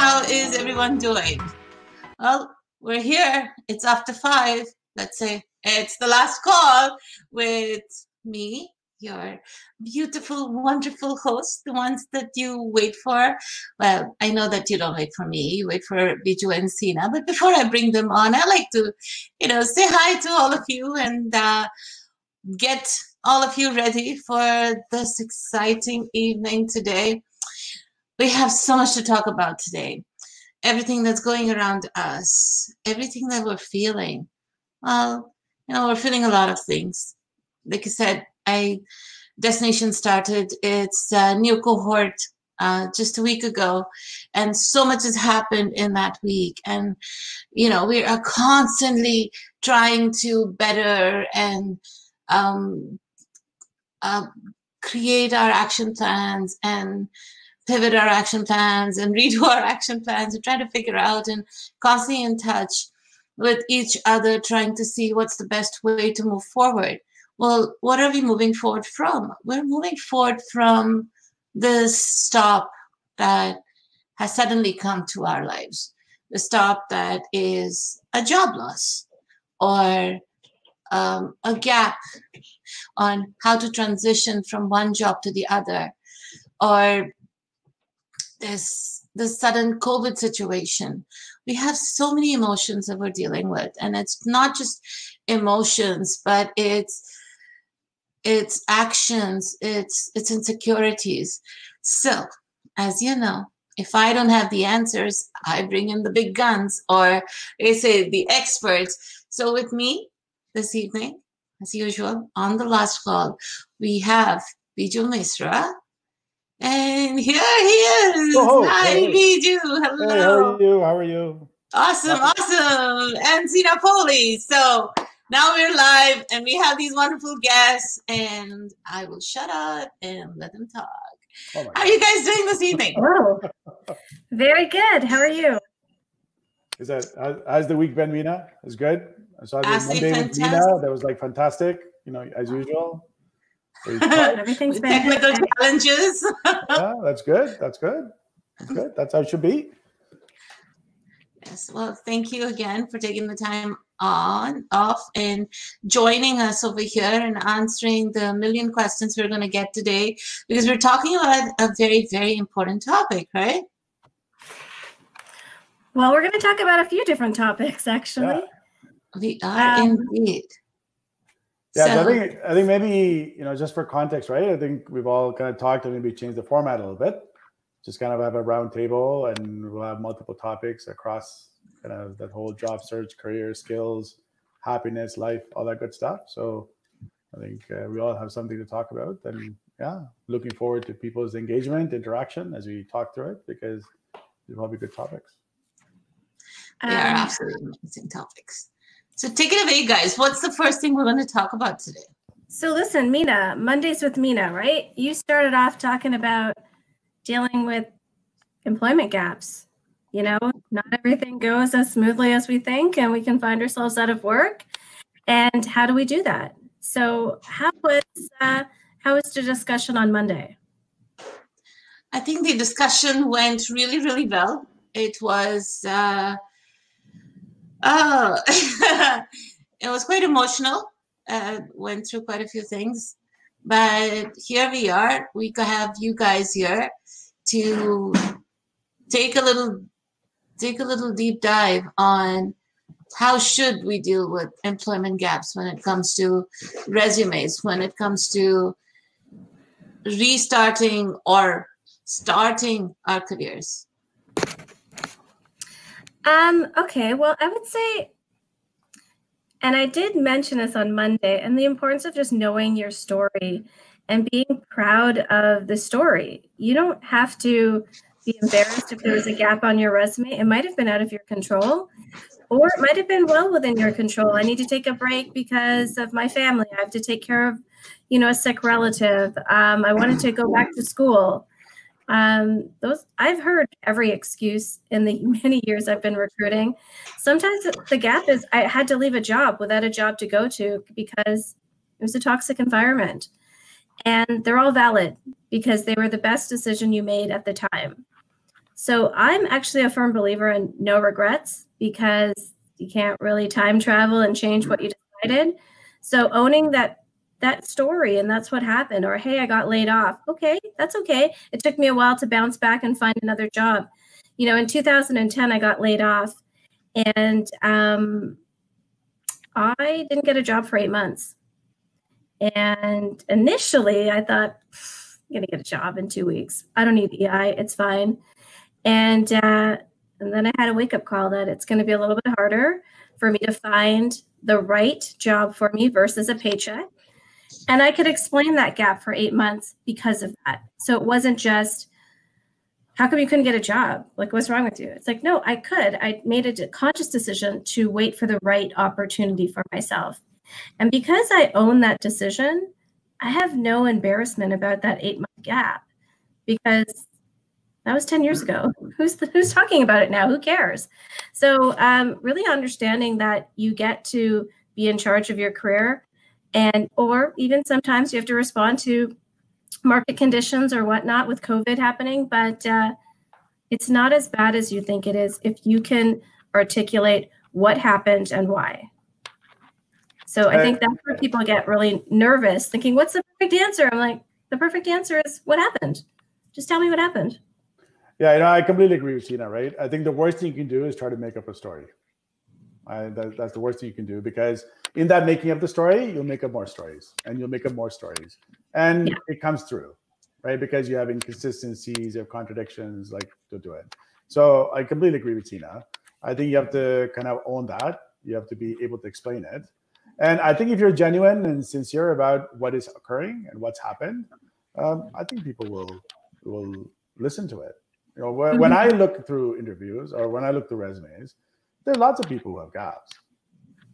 How is everyone doing? Well, we're here. It's after 5. Let's say it's the last call with me, your beautiful, wonderful host, the ones that you wait for. Well, I know that you don't wait for me. You wait for Biju and Seena. But before I bring them on, I like to, say hi to all of you and get all of you ready for this exciting evening today. We have so much to talk about today. Everything that's going around us, everything that we're feeling. Well, we're feeling a lot of things. Like I said, Destination started its new cohort just a week ago, and so much has happened in that week. And, we are constantly trying to better and create our action plans and pivot our action plans and redo our action plans and try to figure out and constantly in touch with each other, trying to see what's the best way to move forward. Well, what are we moving forward from? We're moving forward from this stop that has suddenly come to our lives. The stop that is a job loss or a gap on how to transition from one job to the other, or this sudden COVID situation. We have so many emotions that we're dealing with, and it's not just emotions, but it's actions, it's insecurities. So, as you know, if I don't have the answers, I bring in the big guns, or they say the experts. So with me this evening, as usual, on the last call, we have Biju Misra. And here he is. Hi, hey. Biju. Hello. Hey, how are you? Awesome. And Seena, Foley. So now we're live and we have these wonderful guests, and I will shut up and let them talk. How are you guys doing this evening? Oh, very good. How are you? How's the week been, Mina? It's good. I saw the Monday with Mina. That was fantastic, as usual. Everything's been technical challenges. Yeah, that's good. That's how it should be. Yes. Well, thank you again for taking the time off and joining us over here and answering the million questions we're going to get today, because we're talking about a very, very important topic, right? Well, we're going to talk about a few different topics, actually. Yeah. We are indeed. Yeah, so I think maybe, just for context, right? I think we've all kind of talked and maybe changed the format a little bit. Just kind of have a round table, and we'll have multiple topics across kind of that whole job search, career, skills, happiness, life, all that good stuff. So I think we all have something to talk about, and looking forward to people's engagement, interaction as we talk through it, because they'll all be good topics. They are absolutely amazing topics. So take it away, guys. What's the first thing we're going to talk about today? So listen, Mina, Mondays with Mina, right? You started off talking about dealing with employment gaps. Not everything goes as smoothly as we think, and we can find ourselves out of work. And how do we do that? So how was the discussion on Monday? I think the discussion went really, really well. It was... it was quite emotional. Went through quite a few things, but here we are. We could have you guys here to take a little deep dive on how should we deal with employment gaps when it comes to resumes, when it comes to restarting or starting our careers. Okay, well, I would say, and I did mention this on Monday, and the importance of just knowing your story and being proud of the story. You don't have to be embarrassed if there was a gap on your resume. It might have been out of your control, or it might have been well within your control. I need to take a break because of my family. I have to take care of, a sick relative. I wanted to go back to school. I've heard every excuse in the many years I've been recruiting. Sometimes the gap is I had to leave a job without a job to go to because it was a toxic environment. And they're all valid because they were the best decision you made at the time. So I'm actually a firm believer in no regrets, because you can't really time travel and change what you decided. So owning that story, and that's what happened, or hey, I got laid off. Okay, that's okay. It took me a while to bounce back and find another job. In 2010, I got laid off, and I didn't get a job for 8 months. And initially, I thought, I'm going to get a job in 2 weeks. I don't need EI. It's fine. And then I had a wake-up call that it's going to be a little bit harder for me to find the right job for me versus a paycheck. And I could explain that gap for 8 months because of that. So it wasn't just, how come you couldn't get a job? Like, what's wrong with you? It's like, no, I could. I made a conscious decision to wait for the right opportunity for myself. And because I own that decision, I have no embarrassment about that 8-month gap, because that was 10 years ago. Who's talking about it now? Who cares? So really understanding that you get to be in charge of your career, or even sometimes you have to respond to market conditions or whatnot with COVID happening, but it's not as bad as you think it is if you can articulate what happened and why. So I think that's where people get really nervous, thinking, what's the perfect answer? I'm like, the perfect answer is what happened. Just tell me what happened. Yeah, I completely agree with Seena, right? I think the worst thing you can do is try to make up a story. That's the worst thing you can do, because in that making up the story, you'll make up more stories, and you'll make up more stories. And it comes through, right? Because you have inconsistencies, you have contradictions, like, to do it. So I completely agree with Seena. I think you have to kind of own that. You have to be able to explain it. And I think if you're genuine and sincere about what is occurring and what's happened, I think people will listen to it. When I look through interviews or when I look through resumes, there are lots of people who have gaps.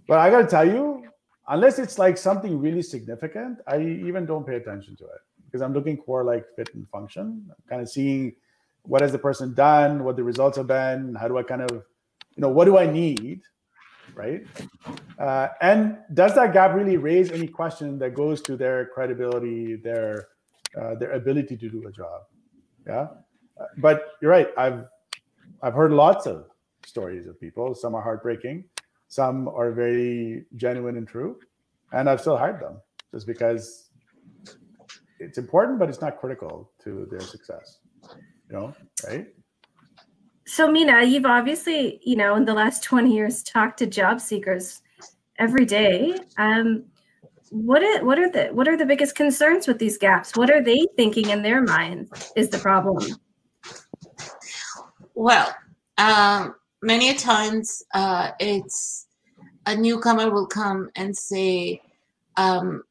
But I got to tell you, unless it's like something really significant, I even don't pay attention to it, because I'm looking for like fit and function, kind of seeing what has the person done, what the results have been, how do I kind of, what do I need, right? And does that gap really raise any question that goes to their credibility, their ability to do a job? Yeah. But you're right. I've heard lots of stories of people. Some are heartbreaking. Some are very genuine and true. And I've still hired them just because it's important, but it's not critical to their success. Right? So Mina, you've obviously, in the last 20 years, talked to job seekers every day. What are the biggest concerns with these gaps? What are they thinking in their minds is the problem? Well, many a times it's a newcomer will come and say, I'm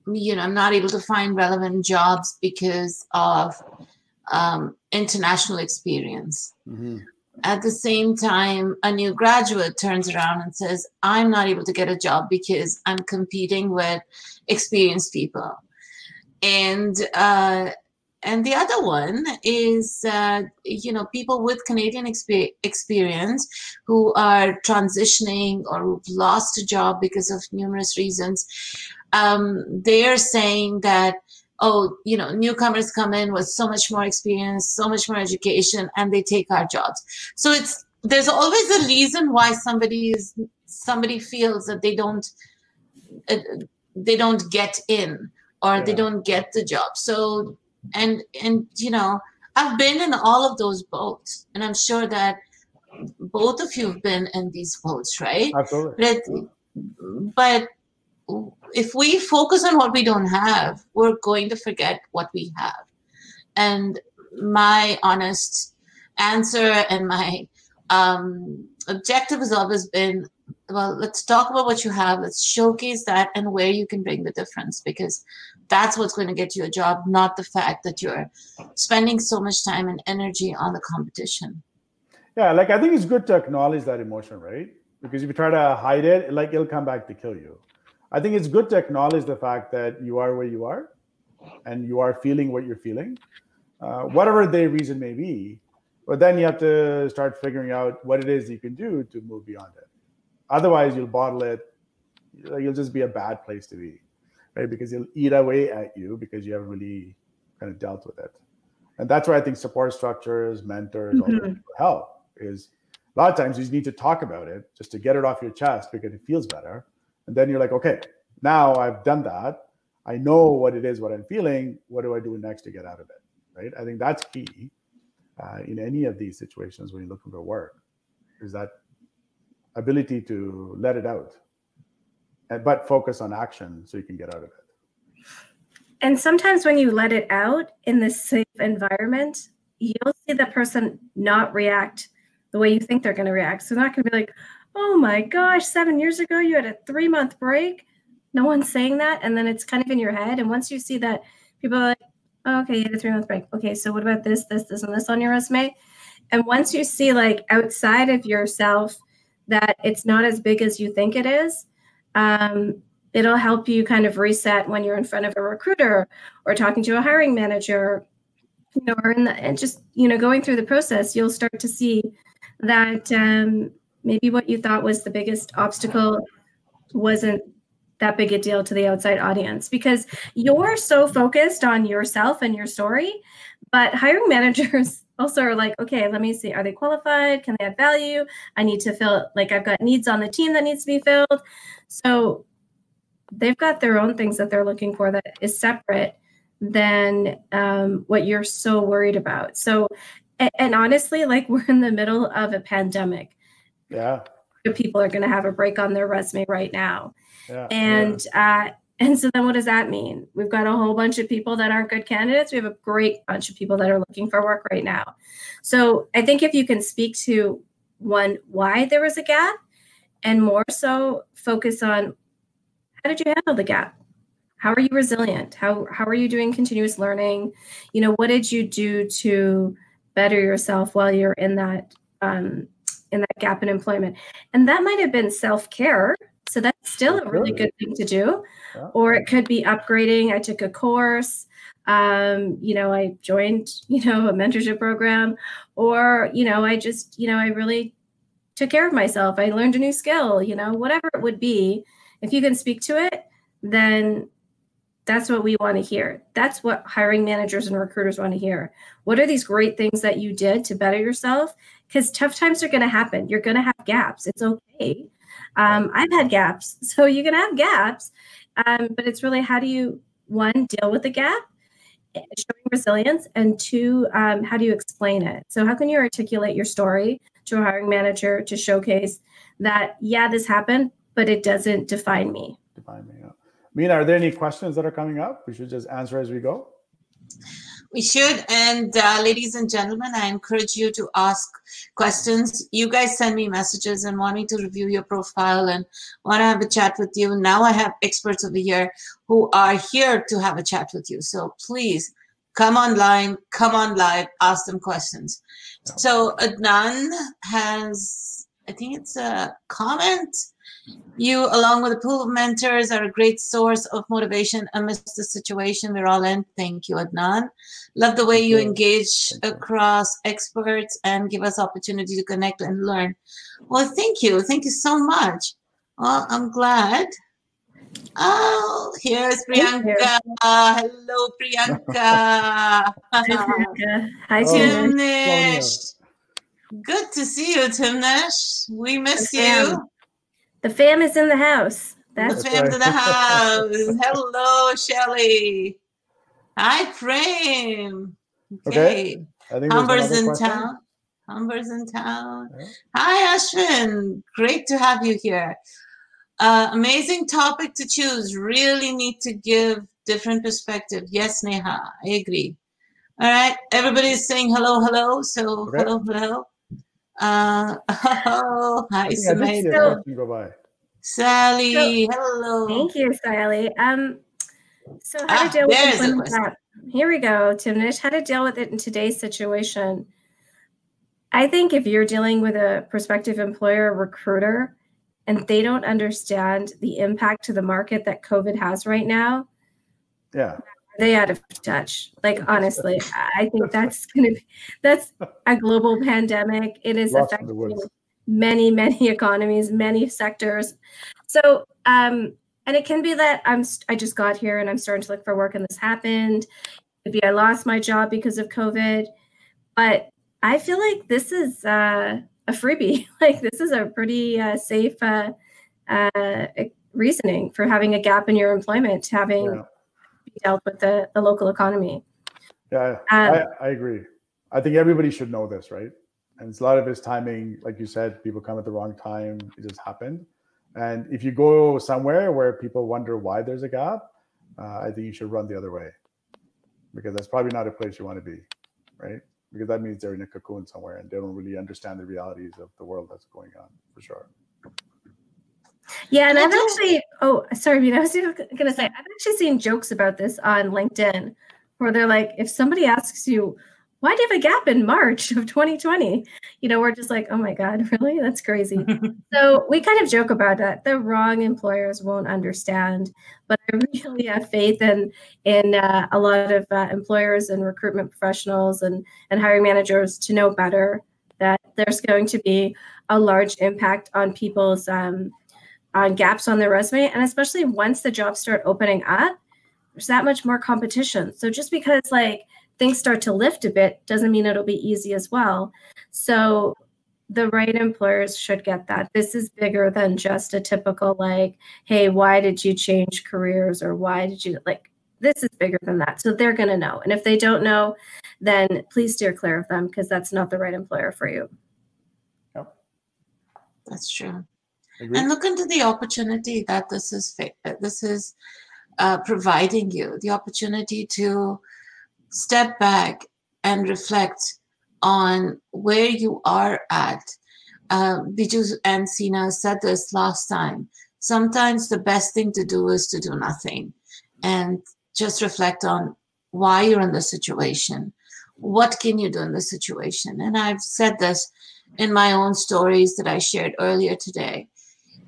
not able to find relevant jobs because of international experience. Mm-hmm. At the same time, a new graduate turns around and says, I'm not able to get a job because I'm competing with experienced people. And the other one is, people with Canadian experience who are transitioning or who've lost a job because of numerous reasons. They're saying that, newcomers come in with so much more experience, so much more education, and they take our jobs. So there's always a reason why somebody feels that they don't get in, or they don't get the job. So, and I've been in all of those boats, and I'm sure that both of you have been in these boats, right? Absolutely. But if we focus on what we don't have, we're going to forget what we have. And my honest answer and my objective has always been, well, let's talk about what you have. Let's showcase that and where you can bring the difference, because that's what's going to get you a job, not the fact that you're spending so much time and energy on the competition. Yeah, I think it's good to acknowledge that emotion, right? Because if you try to hide it, it'll come back to kill you. I think it's good to acknowledge the fact that you are where you are and you are feeling what you're feeling, whatever the reason may be. But then you have to start figuring out what it is you can do to move beyond it. Otherwise, you'll bottle it. You'll just be a bad place to be, right? Because it'll eat away at you because you haven't really kind of dealt with it. And that's why I think support structures, mentors, all that help. Is a lot of times you need to talk about it just to get it off your chest because it feels better. And then you're like, okay, now I've done that. I know what it is, what I'm feeling. What do I do next to get out of it? Right? I think that's key in any of these situations when you're looking for work, is that ability to let it out, but focus on action so you can get out of it. And sometimes when you let it out in this safe environment, you'll see the person not react the way you think they're going to react. So they're not going to be like, oh my gosh, 7 years ago, you had a 3-month break. No one's saying that. And then it's kind of in your head. And once you see that, people are like, oh, okay, you had a 3-month break. Okay, so what about this, this, this, and this on your resume? And once you see like outside of yourself that it's not as big as you think it is, it'll help you kind of reset when you're in front of a recruiter or talking to a hiring manager, or and just, going through the process, you'll start to see that maybe what you thought was the biggest obstacle wasn't that big a deal to the outside audience, because you're so focused on yourself and your story. But hiring managers also are like, okay, let me see, are they qualified? Can they add value? I need to fill, like, I've got needs on the team that needs to be filled. So they've got their own things that they're looking for that is separate than what you're so worried about. So, and honestly, like, we're in the middle of a pandemic. Yeah. People are going to have a break on their resume right now. Yeah. And so then what does that mean? We've got a whole bunch of people that aren't good candidates. We have a great bunch of people that are looking for work right now. So I think if you can speak to, one, why there was a gap, and more so focus on, how did you handle the gap? How are you resilient? How are you doing continuous learning? What did you do to better yourself while you're in that gap in employment? And that might have been self-care. So that's still a really good thing to do. Yeah. Or it could be upgrading. I took a course. I joined, a mentorship program, or, I just, I really took care of myself. I learned a new skill, whatever it would be. If you can speak to it, then that's what we want to hear. That's what hiring managers and recruiters want to hear. What are these great things that you did to better yourself? Because tough times are going to happen. You're going to have gaps. It's okay. I've had gaps, so you're going to have gaps. But it's really, how do you, one, deal with the gap, showing resilience, and two, how do you explain it? So how can you articulate your story to a hiring manager to showcase that, yeah, this happened, but it doesn't define me. Yeah. Meena, are there any questions that are coming up? We should just answer as we go. We should. And ladies and gentlemen, I encourage you to ask questions. You guys send me messages and want me to review your profile and want to have a chat with you. Now I have experts over here who are here to have a chat with you. So please come online, come on live, ask them questions. So Adnan has, I think it's a comment. You, along with a pool of mentors, are a great source of motivation amidst the situation we're all in. Thank you, Adnan. Love the way you engage across experts and give us opportunity to connect and learn. Well, thank you. Thank you so much. Well, I'm glad. Oh, here's Priyanka. Hello, Priyanka. Hi, Priyanka. Hi, Timnish. Good to see you, Timnish. We miss you. The fam is in the house. That's the fam in the house. Hello, Shelly. Hi, Prem. Okay. Humber's in town. Humber's in town. Yeah. Hi, Ashwin. Great to have you here. Amazing topic to choose. Really need to give different perspective. Yes, Neha, I agree. All right. Everybody's saying hello, hello. So hello, hello. Oh, hi, Samantha. Sally, hello. Thank you, Sally. So how to deal with employment gap? Here we go, Timnish. How to deal with it in today's situation. I think if you're dealing with a prospective employer or recruiter and they don't understand the impact to the market that COVID has right now, they out of touch. Like, honestly, I think that's a global pandemic. It is affecting many, many economies, many sectors. So, and it can be that I just got here and I'm starting to look for work and this happened. Maybe I lost my job because of COVID, but I feel like this is a freebie. Like this is a pretty safe reasoning for having a gap in your employment, having dealt with the local economy. Yeah, I agree. I think everybody should know this, right? And it's a lot of his timing, like you said, people come at the wrong time. It just happened. And if you go somewhere where people wonder why there's a gap, I think you should run the other way, because that's probably not a place you want to be, right? Because that means they're in a cocoon somewhere and they don't really understand the realities of the world that's going on, for sure. Yeah, and I've actually, sorry, Mina, I was going to say, I've actually seen jokes about this on LinkedIn where they're like, if somebody asks you, why do you have a gap in March of 2020? You know, we're just like, oh my God, really? That's crazy. So we kind of joke about that. The wrong employers won't understand, but I really have faith in a lot of employers and recruitment professionals and hiring managers to know better that there's going to be a large impact on people's on gaps on their resume. And especially once the jobs start opening up, there's that much more competition. So just because like things start to lift a bit doesn't mean it'll be easy as well. So the right employers should get that. This is bigger than just a typical like, hey, why did you change careers, or why did you like, this is bigger than that. So they're going to know. And if they don't know, then please steer clear of them, because that's not the right employer for you. Yep. That's true. Agreed. And look into the opportunity that this is providing you, the opportunity to step back and reflect on where you are at. Biju and Seena said this last time. Sometimes the best thing to do is to do nothing and just reflect on why you're in the situation. What can you do in the situation? And I've said this in my own stories that I shared earlier today.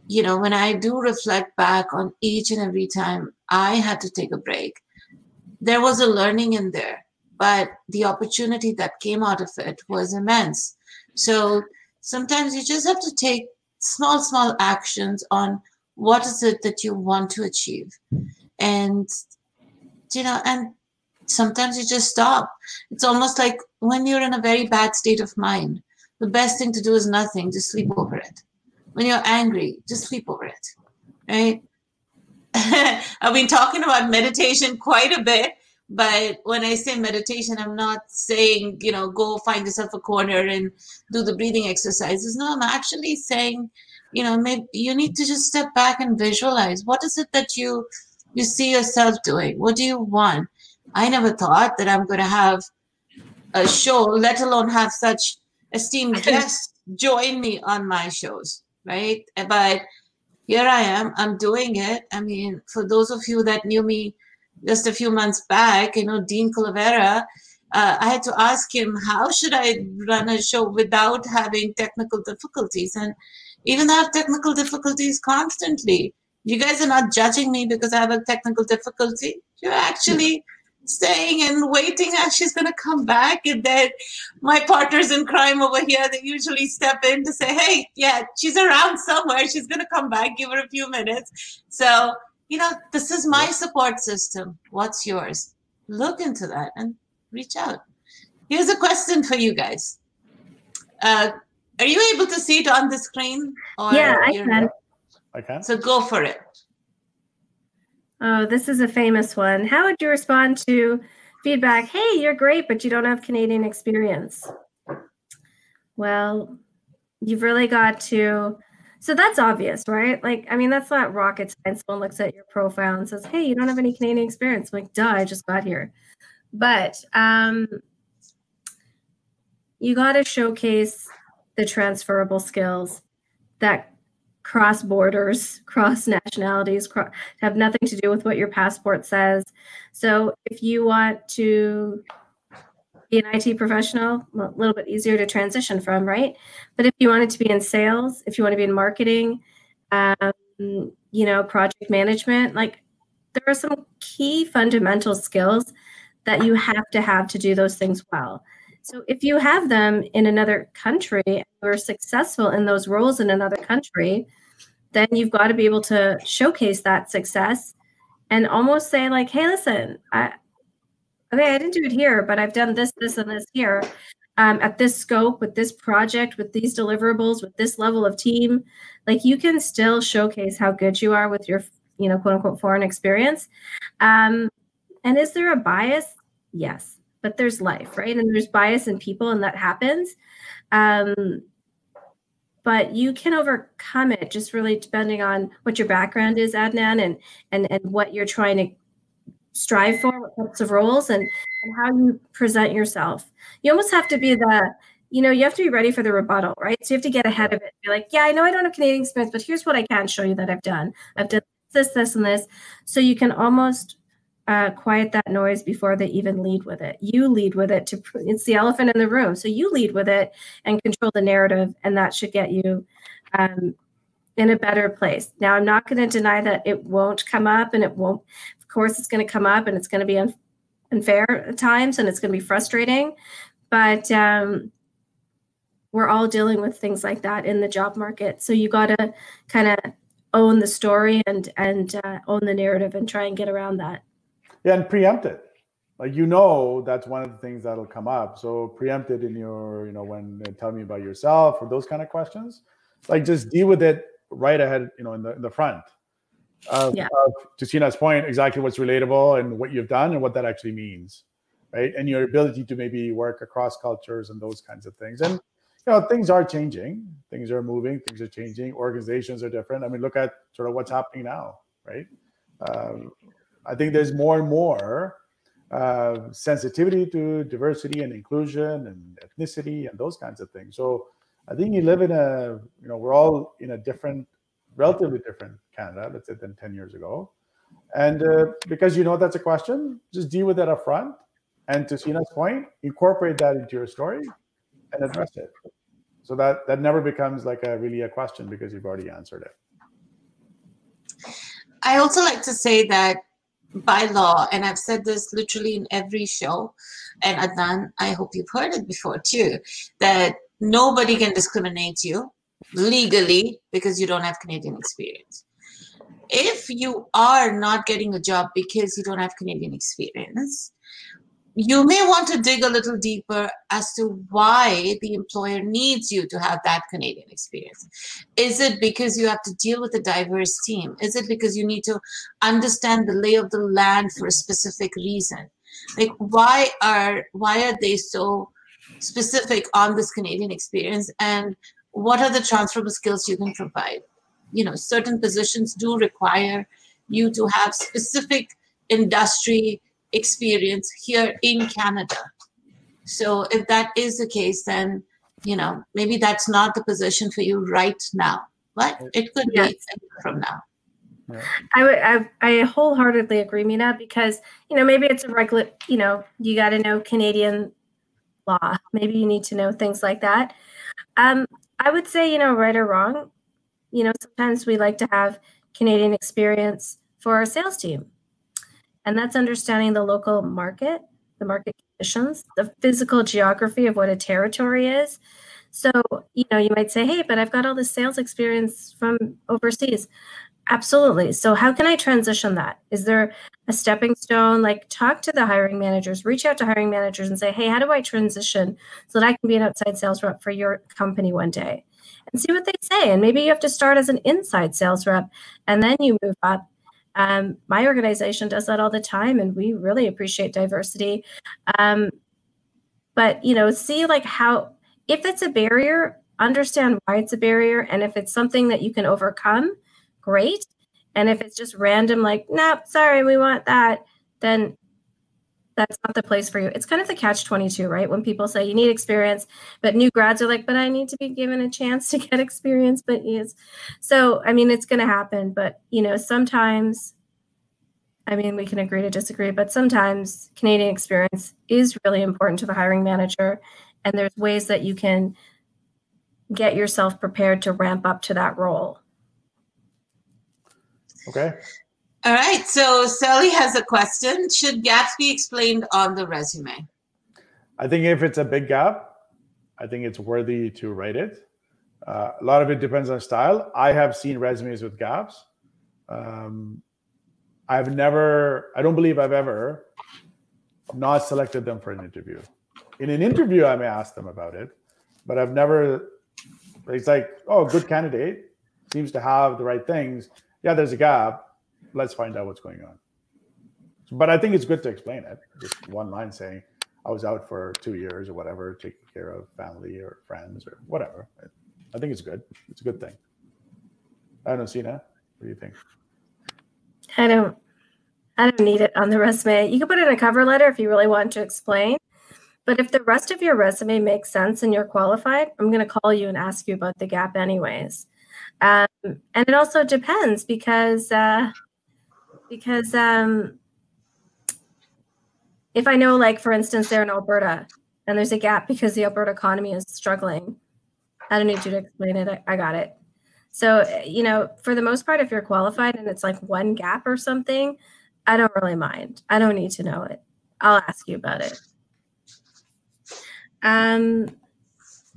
You know, when I do reflect back on each and every time I had to take a break, there was a learning in there, but the opportunity that came out of it was immense. So sometimes you just have to take small actions on what is it that you want to achieve. And, you know, and sometimes you just stop. It's almost like when you're in a very bad state of mind, the best thing to do is nothing, just sleep over it. When you're angry, just sleep over it, right? I've been talking about meditation quite a bit, but when I say meditation, I'm not saying, you know, go find yourself a corner and do the breathing exercises. No, I'm actually saying, you know, maybe you need to just step back and visualize. What is it that you see yourself doing? What do you want? I never thought that I'm going to have a show, let alone have such esteemed guests join me on my shows, right? But here I am, I'm doing it. I mean, for those of you that knew me just a few months back, you know, Dean Calavera, I had to ask him, how should I run a show without having technical difficulties? And even though I have technical difficulties constantly, you guys are not judging me because I have a technical difficulty. You're actually staying and waiting as she's going to come back. And then my partners in crime over here, they usually step in to say, hey, yeah, she's around somewhere. She's going to come back. Give her a few minutes. So, you know, this is my support system. What's yours? Look into that and reach out. Here's a question for you guys. Are you able to see it on the screen? Or yeah, I can. I can. So go for it. Oh, this is a famous one. How would you respond to feedback? Hey, you're great, but you don't have Canadian experience. Well, you've really got to. So that's obvious, right? Like, I mean, that's not rocket science. Someone looks at your profile and says, hey, you don't have any Canadian experience. I'm like, duh, I just got here. But you got to showcase the transferable skills that cross borders, cross nationalities, have nothing to do with what your passport says. So if you want to be an IT professional, a little bit easier to transition from, right? But if you wanted to be in sales, if you want to be in marketing, you know, project management, like there are some key fundamental skills that you have to do those things well. So if you have them in another country and you're successful in those roles in another country, then you've got to be able to showcase that success and almost say like, hey, listen, okay, I didn't do it here, but I've done this, this, and this here. At this scope, with this project, with these deliverables, with this level of team, like you can still showcase how good you are with your, quote unquote, foreign experience. And is there a bias? Yes, but there's life, right? And there's bias in people, and that happens. But you can overcome it just really depending on what your background is, Adnan, and what you're trying to strive for, what types of roles, and how you present yourself. You almost have to be you have to be ready for the rebuttal, right? So you have to get ahead of it. Be like, yeah, I know I don't have Canadian experience, but here's what I can show you that I've done. I've done this, this, and this. So you can almost quiet that noise before they even lead with it. You lead with it. It's the elephant in the room. So you lead with it and control the narrative, and that should get you in a better place. Now, I'm not going to deny that it won't come up, and it won't. Of course, it's going to come up, and it's going to be unfair at times, and it's going to be frustrating. But we're all dealing with things like that in the job market. So you got to kind of own the story and own the narrative and try and get around that. Yeah, and preempt it. Like, that's one of the things that'll come up. So preempt it in your, when they tell me about yourself or those kind of questions. Like, just deal with it right ahead, in the front. To Seena's point, exactly what's relatable and what you've done and what that actually means, right? And your ability to maybe work across cultures and those kinds of things. And things are changing, things are moving, things are changing, organizations are different. I mean, look at sort of what's happening now, right? I think there's more and more sensitivity to diversity and inclusion and ethnicity and those kinds of things. So I think you live in we're all in a relatively different Canada, let's say, than 10 years ago. And because that's a question, just deal with that up front. And to Seena's point, incorporate that into your story and address it. So that never becomes like really a question because you've already answered it. I also like to say that by law, and I've said this literally in every show, and Adnan, I hope you've heard it before too, that nobody can discriminate you legally because you don't have Canadian experience. If you are not getting a job because you don't have Canadian experience, you may want to dig a little deeper as to why the employer needs you to have that Canadian experience. Is it because you have to deal with a diverse team? Is it because you need to understand the lay of the land for a specific reason? Like, why are they so specific on this Canadian experience, and what are the transferable skills you can provide? Certain positions do require you to have specific industry experience here in Canada. So if that is the case, then maybe that's not the position for you right now, but it could be a year from now. Yeah. I wholeheartedly agree, Mina, because maybe it's a regular, you got to know Canadian law. Maybe you need to know things like that. I would say, right or wrong, sometimes we like to have Canadian experience for our sales team. And that's understanding the local market, the market conditions, the physical geography of what a territory is. So, you might say, hey, but I've got all this sales experience from overseas. Absolutely. So how can I transition that? Is there a stepping stone? Like, talk to the hiring managers, reach out to hiring managers and say, hey, how do I transition so that I can be an outside sales rep for your company one day? And see what they say. And maybe you have to start as an inside sales rep and then you move up. My organization does that all the time, and we really appreciate diversity. But, see like how, if it's a barrier, understand why it's a barrier. And if it's something that you can overcome, great. And if it's just random, like, nope, sorry, we want that, then that's not the place for you. It's kind of the catch-22, right? When people say you need experience, but new grads are like, but I need to be given a chance to get experience. But yes, so I mean, it's going to happen. But sometimes, I mean, we can agree to disagree. But sometimes Canadian experience is really important to the hiring manager, and there's ways that you can get yourself prepared to ramp up to that role. Okay. All right, so Sally has a question. Should gaps be explained on the resume? I think if it's a big gap, I think it's worthy to write it. A lot of it depends on style. I have seen resumes with gaps. I don't believe I've ever not selected them for an interview. In an interview, I may ask them about it, but I've never, it's like, oh, good candidate, seems to have the right things. Yeah, there's a gap. Let's find out what's going on. But I think it's good to explain it. Just one line saying, I was out for 2 years or whatever, taking care of family or friends or whatever. I think it's good. It's a good thing. I don't know, Seena, what do you think? I don't need it on the resume. You can put it in a cover letter if you really want to explain. But if the rest of your resume makes sense and you're qualified, I'm going to call you and ask you about the gap anyways. And it also depends because if I know, like, for instance, they're in Alberta and there's a gap because the Alberta economy is struggling, I don't need you to explain it. I got it. So, for the most part, if you're qualified and it's like one gap or something, I don't really mind. I don't need to know it. I'll ask you about it.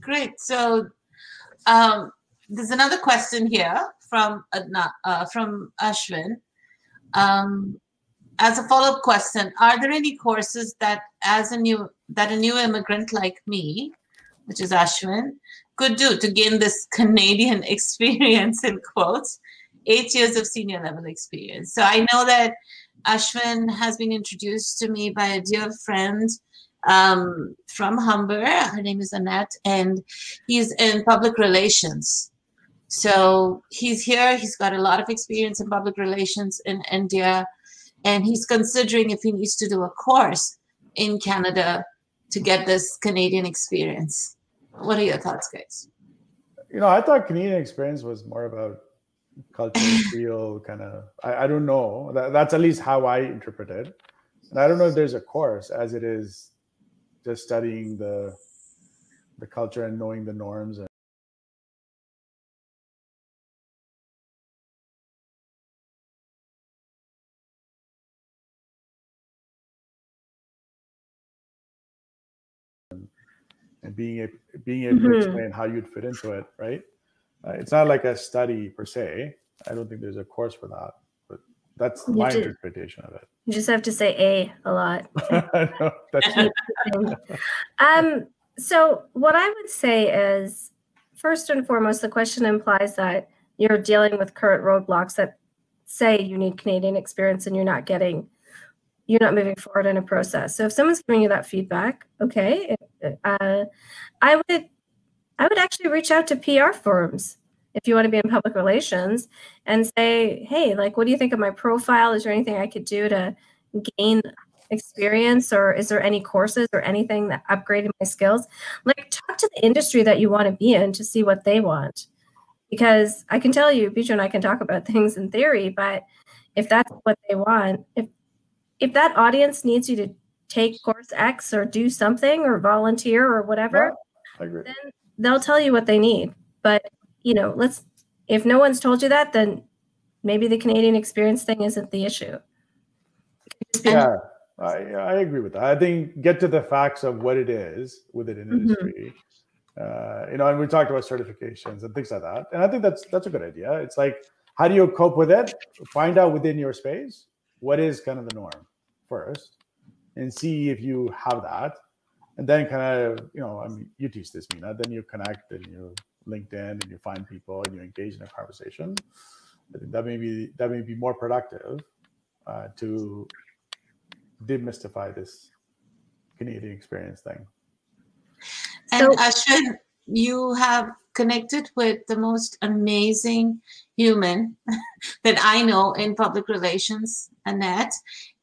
Great. So there's another question here from Ashwin. As a follow-up question, are there any courses that a new immigrant like me, which is Ashwin, could do to gain this Canadian experience, in quotes, 8 years of senior level experience? So I know that Ashwin has been introduced to me by a dear friend from Humber. Her name is Annette, and he's in public relations. So he's here. He's got a lot of experience in public relations in India, and he's considering if he needs to do a course in Canada to get this Canadian experience. What are your thoughts, guys? I thought Canadian experience was more about cultural feel, kind of. I don't know. That's at least how I interpret it. And I don't know if there's a course, as it is just studying the culture and knowing the norms. And being able to explain how you'd fit into it, right? It's not like a study per se. I don't think there's a course for that, but that's my interpretation of it. You just have to say a lot. No, that's so what I would say is, first and foremost, the question implies that you're dealing with current roadblocks that say you need Canadian experience and you're not moving forward in a process. So if someone's giving you that feedback, okay, I would actually reach out to PR firms if you want to be in public relations and say, hey, like, what do you think of my profile? Is there anything I could do to gain experience, or is there any courses or anything that upgraded my skills? Like, talk to the industry that you want to be in to see what they want. Because I can tell you, Biju and I can talk about things in theory, but if that's what they want, if that audience needs you to take course X or do something or volunteer or whatever, I agree. Then they'll tell you what they need. But, if no one's told you that, then maybe the Canadian experience thing isn't the issue. Yeah, I agree with that. I think get to the facts of what it is within an industry. And we talked about certifications and things like that. And I think that's a good idea. It's like, how do you cope with it? Find out within your space what is kind of the norm first, and see if you have that. And then kind of, you teach this, Meena, then you connect and you LinkedIn and you find people and you engage in a conversation. I think that may be more productive to demystify this Canadian experience thing. And Ashwin, you have connected with the most amazing human that I know in public relations, Annette,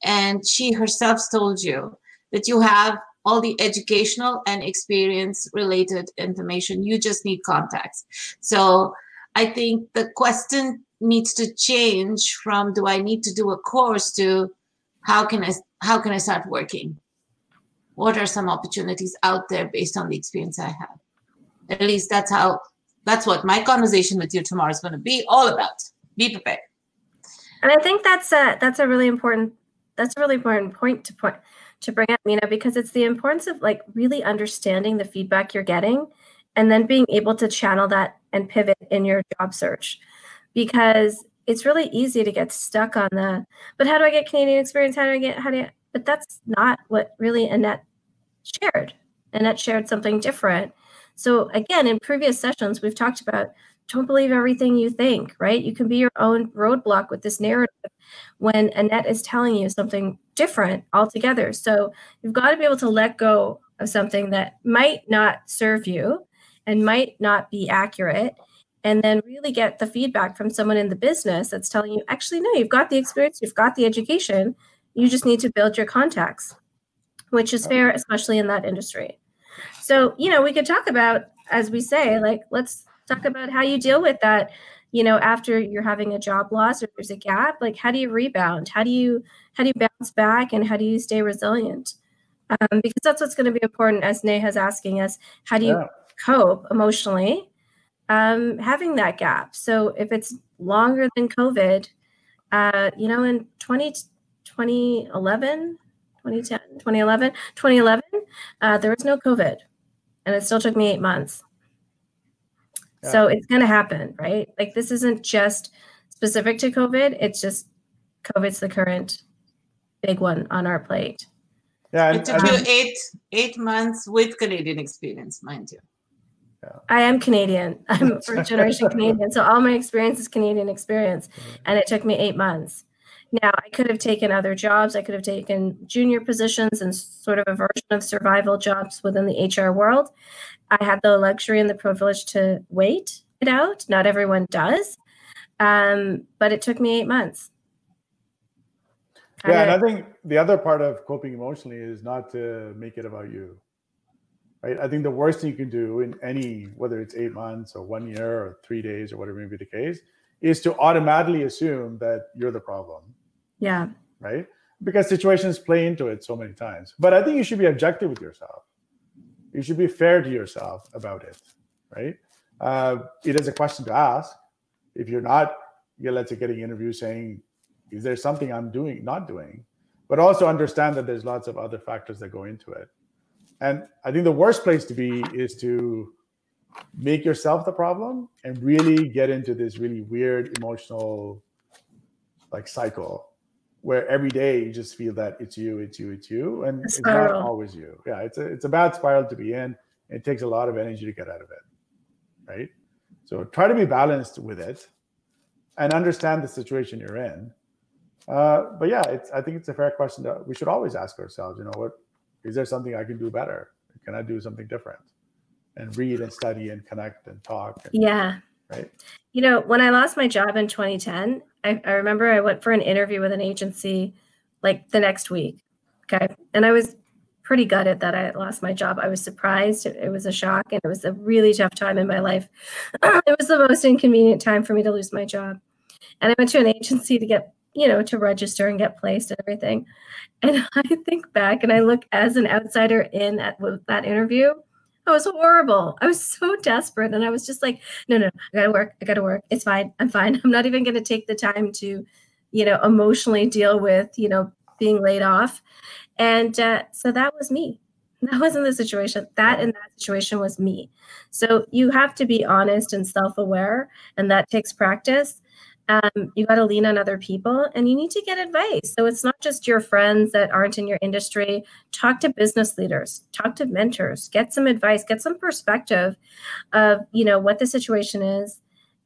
and she herself told you that you have all the educational and experience related information. You just need contacts. So I think the question needs to change from, do I need to do a course, to how can I start working? What are some opportunities out there based on the experience I have? At least that's what my conversation with you tomorrow is going to be all about. Be prepared. And I think that's a really important point to bring up, Meena, because it's the importance of like really understanding the feedback you're getting and then being able to channel that and pivot in your job search. Because it's really easy to get stuck on but how do I get Canadian experience? But that's not what really Annette shared. Annette shared something different. So again, in previous sessions, we've talked about don't believe everything you think, right? You can be your own roadblock with this narrative when Annette is telling you something different altogether. So you've got to be able to let go of something that might not serve you and might not be accurate, and then really get the feedback from someone in the business that's telling you, actually, no, you've got the experience, you've got the education, you just need to build your contacts, which is fair, especially in that industry. So, we could talk about, as we say, like, let's talk about how you deal with that, after you're having a job loss or there's a gap. Like, how do you rebound? How do you bounce back, and how do you stay resilient? Because that's what's going to be important, as Neha's asking us, how do you cope emotionally having that gap? So if it's longer than COVID, in 2011, there was no COVID, and it still took me 8 months. Yeah. So it's going to happen, right? Like, this isn't just specific to COVID. It's just COVID's the current big one on our plate. Yeah, it took you 8 months with Canadian experience, mind you. Yeah. I am Canadian. I'm first generation Canadian, so all my experience is Canadian experience, and it took me 8 months. Now, I could have taken other jobs. I could have taken junior positions and sort of a version of survival jobs within the HR world. I had the luxury and the privilege to wait it out. Not everyone does, but it took me 8 months. Yeah, and I think the other part of coping emotionally is not to make it about you, right? I think the worst thing you can do in any, whether it's 8 months or 1 year or 3 days or whatever may be the case, is to automatically assume that you're the problem. Yeah. Right? Because situations play into it so many times. But I think you should be objective with yourself. You should be fair to yourself about it, right? It is a question to ask. If you're not, let's say, getting interviews saying, is there something I'm not doing? But also understand that there's lots of other factors that go into it. And I think the worst place to be is to make yourself the problem and really get into this really weird emotional cycle where every day you just feel that it's you, and it's not always you. Yeah, it's a bad spiral to be in. It takes a lot of energy to get out of it, right? So try to be balanced with it and understand the situation you're in. But yeah, I think it's a fair question that we should always ask ourselves, what is there something I can do better? Can I do something different? And read and study and connect and talk. Yeah. Right. When I lost my job in 2010, I remember I went for an interview with an agency like the next week. Okay. And I was pretty gutted that I lost my job. I was surprised. It was a shock, and it was a really tough time in my life. It was the most inconvenient time for me to lose my job. And I went to an agency to get, to register and get placed and everything. And I think back and I look as an outsider in at that interview. I was horrible. I was so desperate. And I was just like, no, I gotta work. It's fine. I'm fine. I'm not even going to take the time to, emotionally deal with, being laid off. And so that was me. That wasn't the situation. That situation was me. So you have to be honest and self-aware, and that takes practice. You got to lean on other people, and you need to get advice. So it's not just your friends that aren't in your industry. Talk to business leaders, talk to mentors, get some advice, get some perspective of, what the situation is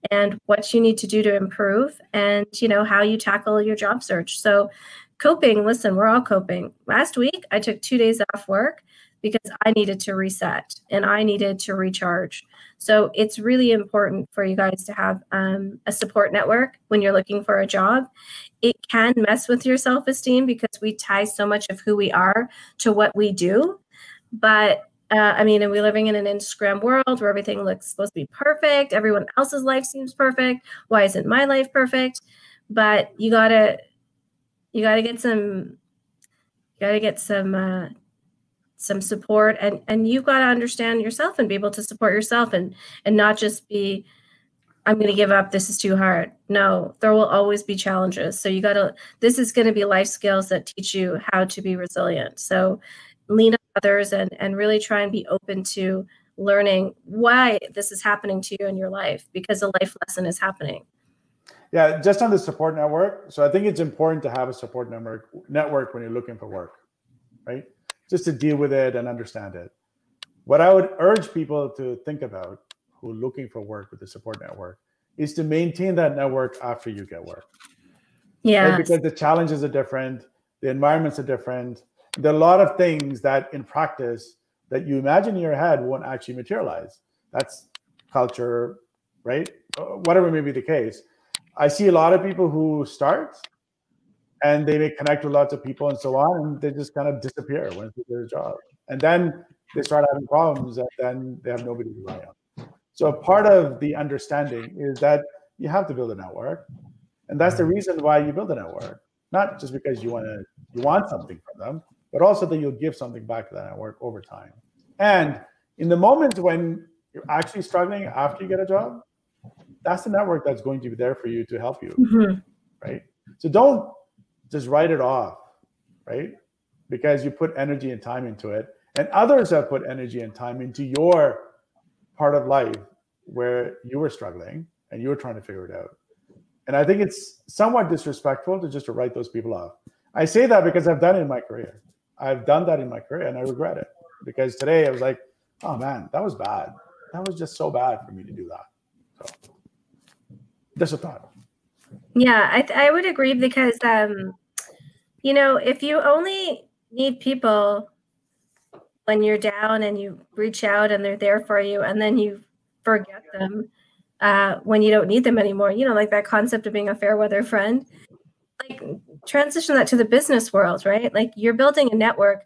and what you need to do to improve, and, how you tackle your job search. So coping, listen, we're all coping. Last week, I took 2 days off work because I needed to reset and I needed to recharge. So it's really important for you guys to have a support network when you're looking for a job. It can mess with your self-esteem because we tie so much of who we are to what we do. But and we're living in an Instagram world where everything looks supposed to be perfect. Everyone else's life seems perfect. Why isn't my life perfect? But you gotta get some support, and you've got to understand yourself and be able to support yourself, and not just be, I'm going to give up, this is too hard. No, there will always be challenges. So this is going to be life skills that teach you how to be resilient. So lean on others and really try and be open to learning why this is happening to you in your life, because a life lesson is happening. Yeah, just on the support network. So I think it's important to have a support network when you're looking for work, right? Just to deal with it and understand it. What I would urge people to think about who are looking for work with the support network is to maintain that network after you get work. Yeah. Right? Because the challenges are different, the environments are different. There are a lot of things that in practice that you imagine in your head won't actually materialize. That's culture, right? Whatever may be the case. I see a lot of people who start and they may connect with lots of people and so on, and they just kind of disappear once they get a job. And then they start having problems, and then they have nobody to rely on. So part of the understanding is that you have to build a network. And that's the reason why you build a network. Not just because you want something from them, but also that you'll give something back to that network over time. And in the moments when you're actually struggling after you get a job, that's the network that's going to be there for you to help you, right? So don't just write it off, right? Because you put energy and time into it, and others have put energy and time into your part of life where you were struggling and you were trying to figure it out. And I think it's somewhat disrespectful to just to write those people off. I say that because I've done it in my career. I've done that in my career and I regret it. Because today I was like, oh man, that was bad. That was just so bad for me to do that. So just a thought. Yeah, I would agree because, if you only need people when you're down and you reach out and they're there for you and then you forget them when you don't need them anymore, like that concept of being a fair weather friend, like transition that to the business world, right? Like you're building a network.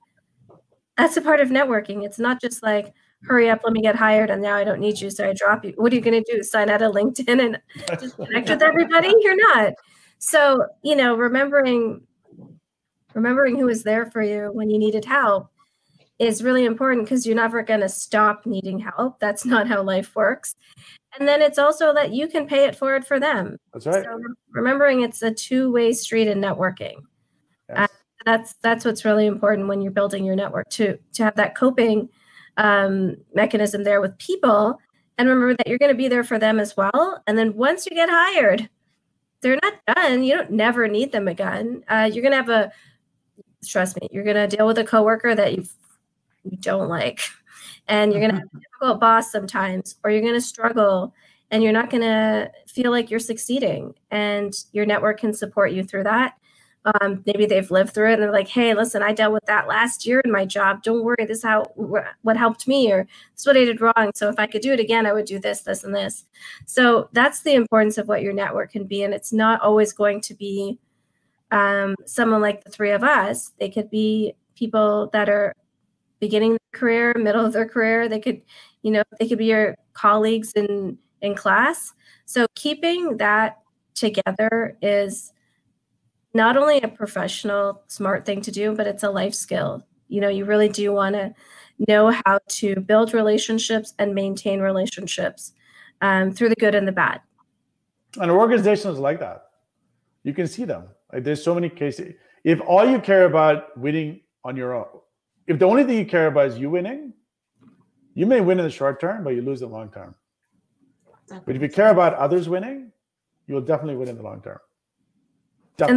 That's a part of networking. It's not just like, hurry up, let me get hired, and now I don't need you, so I drop you. What are you going to do? Sign out of LinkedIn and just connect with everybody? You're not. So, remembering who was there for you when you needed help is really important because you're never going to stop needing help. That's not how life works. And then it's also that you can pay it forward for them. That's right. So remembering it's a two-way street in networking. Yes. That's what's really important when you're building your network, to have that coping mechanism there with people, and remember that you're going to be there for them as well. And then once you get hired, they're not done. You don't never need them again. You're going to have trust me, you're going to deal with a coworker that you don't like, and you're going to have a difficult boss sometimes, or you're going to struggle and you're not going to feel like you're succeeding, and your network can support you through that. Maybe they've lived through it and they're like, hey, listen, I dealt with that last year in my job. Don't worry, this is what helped me, or this is what I did wrong. So if I could do it again, I would do this, this, and this. So that's the importance of what your network can be. And it's not always going to be someone like the three of us. They could be people that are beginning their career, middle of their career. They could, they could be your colleagues in class. So keeping that together is not only a professional smart thing to do, but it's a life skill. You really do want to know how to build relationships and maintain relationships through the good and the bad. And organizations like that, you can see them. Like there's so many cases. If all you care about winning on your own, if the only thing you care about is you winning, you may win in the short term, but you lose in the long term. But if you care about others winning, you will definitely win in the long term. Definitely.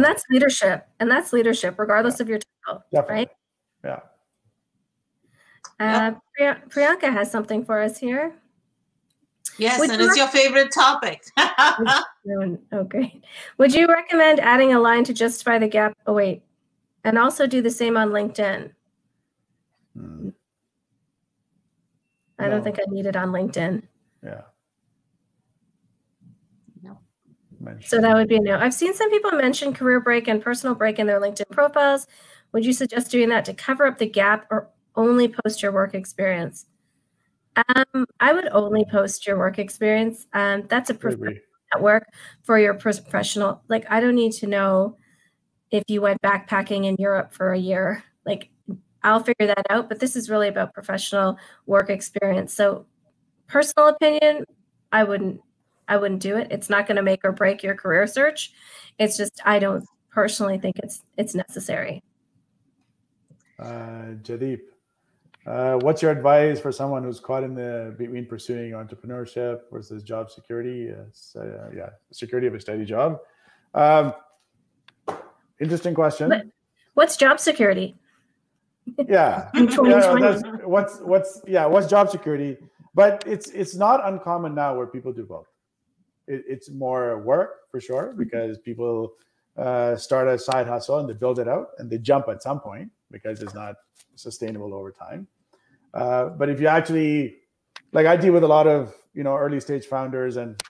And that's leadership, regardless of your title. Definitely. Right? Yeah. Priyanka has something for us here. Yes, and it's your favorite topic. Oh, great. Would you recommend adding a line to justify the gap? Oh, wait. And also do the same on LinkedIn. I don't think I need it on LinkedIn. Yeah. So that would be a no. I've seen some people mention career break and personal break in their LinkedIn profiles. Would you suggest doing that to cover up the gap, or only post your work experience? I would only post your work experience. That's a professional network for your professional. Like, I don't need to know if you went backpacking in Europe for a year. Like, I'll figure that out. But this is really about professional work experience. So, personal opinion, I wouldn't do it. It's not going to make or break your career search. It's just, I don't personally think it's necessary. Jadeep, What's your advice for someone who's caught in between pursuing entrepreneurship versus job security? Security of a steady job. Interesting question. What's job security? Yeah. What's job security? But it's not uncommon now where people do both. It's more work for sure, because people start a side hustle and they build it out and they jump at some point because it's not sustainable over time. But if you actually, like, I deal with a lot of, early stage founders, and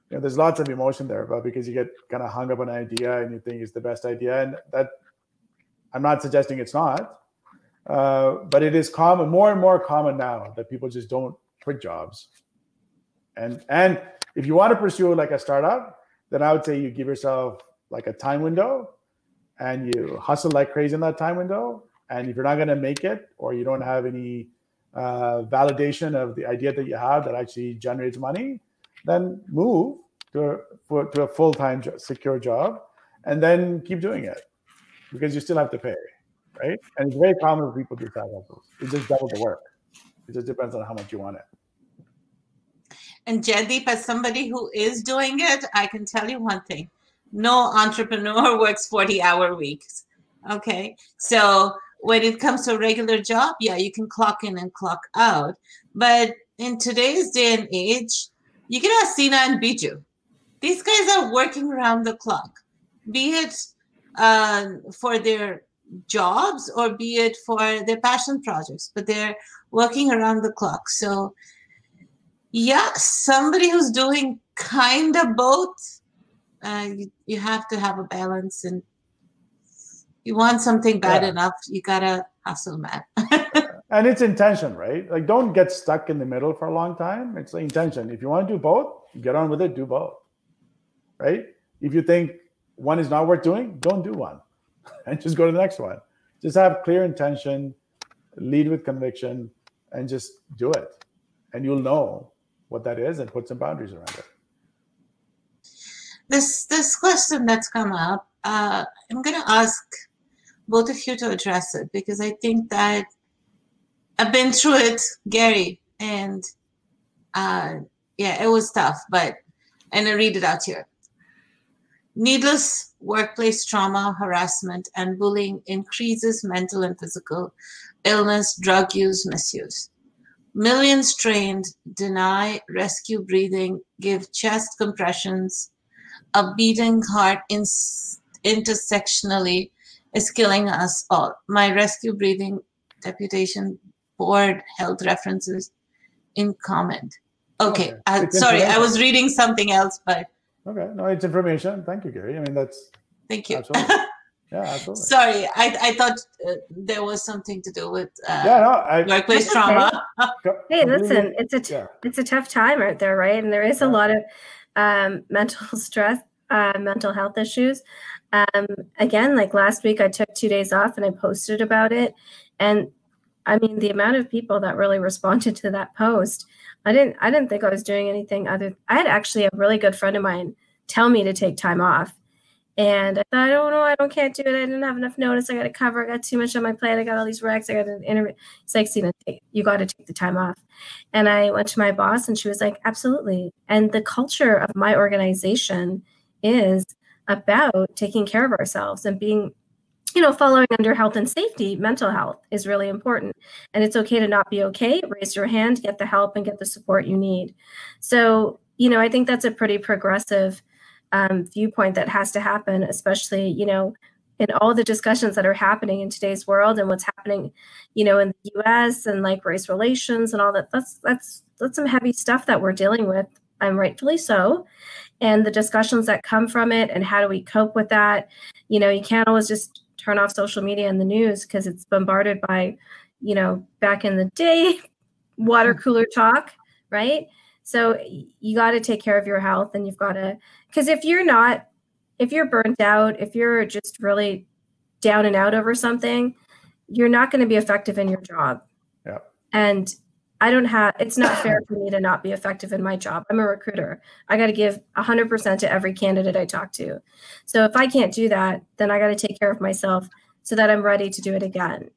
there's lots of emotion there, but because you get kind of hung up on an idea and you think it's the best idea, and that I'm not suggesting it's not, but it is common, more and more common now, that people just don't quit jobs. And if you want to pursue like a startup, then I would say you give yourself like a time window and you hustle like crazy in that time window. And if you're not going to make it, or you don't have any validation of the idea that you have that actually generates money, then move to a full-time secure job, and then keep doing it, because you still have to pay, right? And it's very common for people to do side hustles. It's just double the work. It just depends on how much you want it. And Jaideep, as somebody who is doing it, I can tell you one thing: no entrepreneur works 40-hour weeks. Okay, so when it comes to a regular job, yeah, you can clock in and clock out. But in today's day and age, you can ask Seena and Biju. These guys are working around the clock, be it for their jobs or be it for their passion projects, but they're working around the clock. So yeah, somebody who's doing kind of both, you have to have a balance, and you want something bad enough, you gotta hustle, man. And it's intention, right? Like, don't get stuck in the middle for a long time. It's the intention. If you want to do both, get on with it, do both, right? If you think one is not worth doing, don't do one and just go to the next one. Just have clear intention, lead with conviction, and just do it. And you'll know what that is and put some boundaries around it. This question that's come up, I'm going to ask both of you to address it, because I think that I've been through it, Gary, and it was tough, and I read it out here. Needless workplace trauma, harassment, and bullying increases mental and physical illness, drug use, misuse. Millions trained deny rescue breathing, give chest compressions. A beating heart intersectionally is killing us all. My rescue breathing deputation board held references in comment. Okay, sorry, I was reading something else, but. Okay, no, it's information. Thank you, Gary. I mean, that's. Thank you. Absolutely. Yeah, absolutely. Sorry, I thought there was something to do with workplace trauma. Hey, listen, it's a tough time out there, right? And there is a lot of mental stress, mental health issues. Again, like last week, I took 2 days off and I posted about it. And I mean, the amount of people that really responded to that post, I didn't think I was doing anything other. I had actually a really good friend of mine tell me to take time off. And I thought, oh no, I can't do it. I didn't have enough notice. I got to cover. I got too much on my plate. I got all these recs. I got an interview. It's like, Seena, you got to take the time off. And I went to my boss and she was like, absolutely. And the culture of my organization is about taking care of ourselves and being, following under health and safety. Mental health is really important. And it's okay to not be okay. Raise your hand, get the help, and get the support you need. So, I think that's a pretty progressive viewpoint that has to happen, especially, in all the discussions that are happening in today's world and what's happening, in the US and like race relations and all that. That's some heavy stuff that we're dealing with, and rightfully so. And the discussions that come from it and how do we cope with that? You can't always just turn off social media and the news because it's bombarded by, back in the day, water cooler talk, right? So you got to take care of your health, and you've got to, because if you're burnt out, if you're just really down and out over something, you're not going to be effective in your job. Yeah. And it's not fair for me to not be effective in my job. I'm a recruiter. I got to give 100% to every candidate I talk to. So if I can't do that, then I got to take care of myself so that I'm ready to do it again.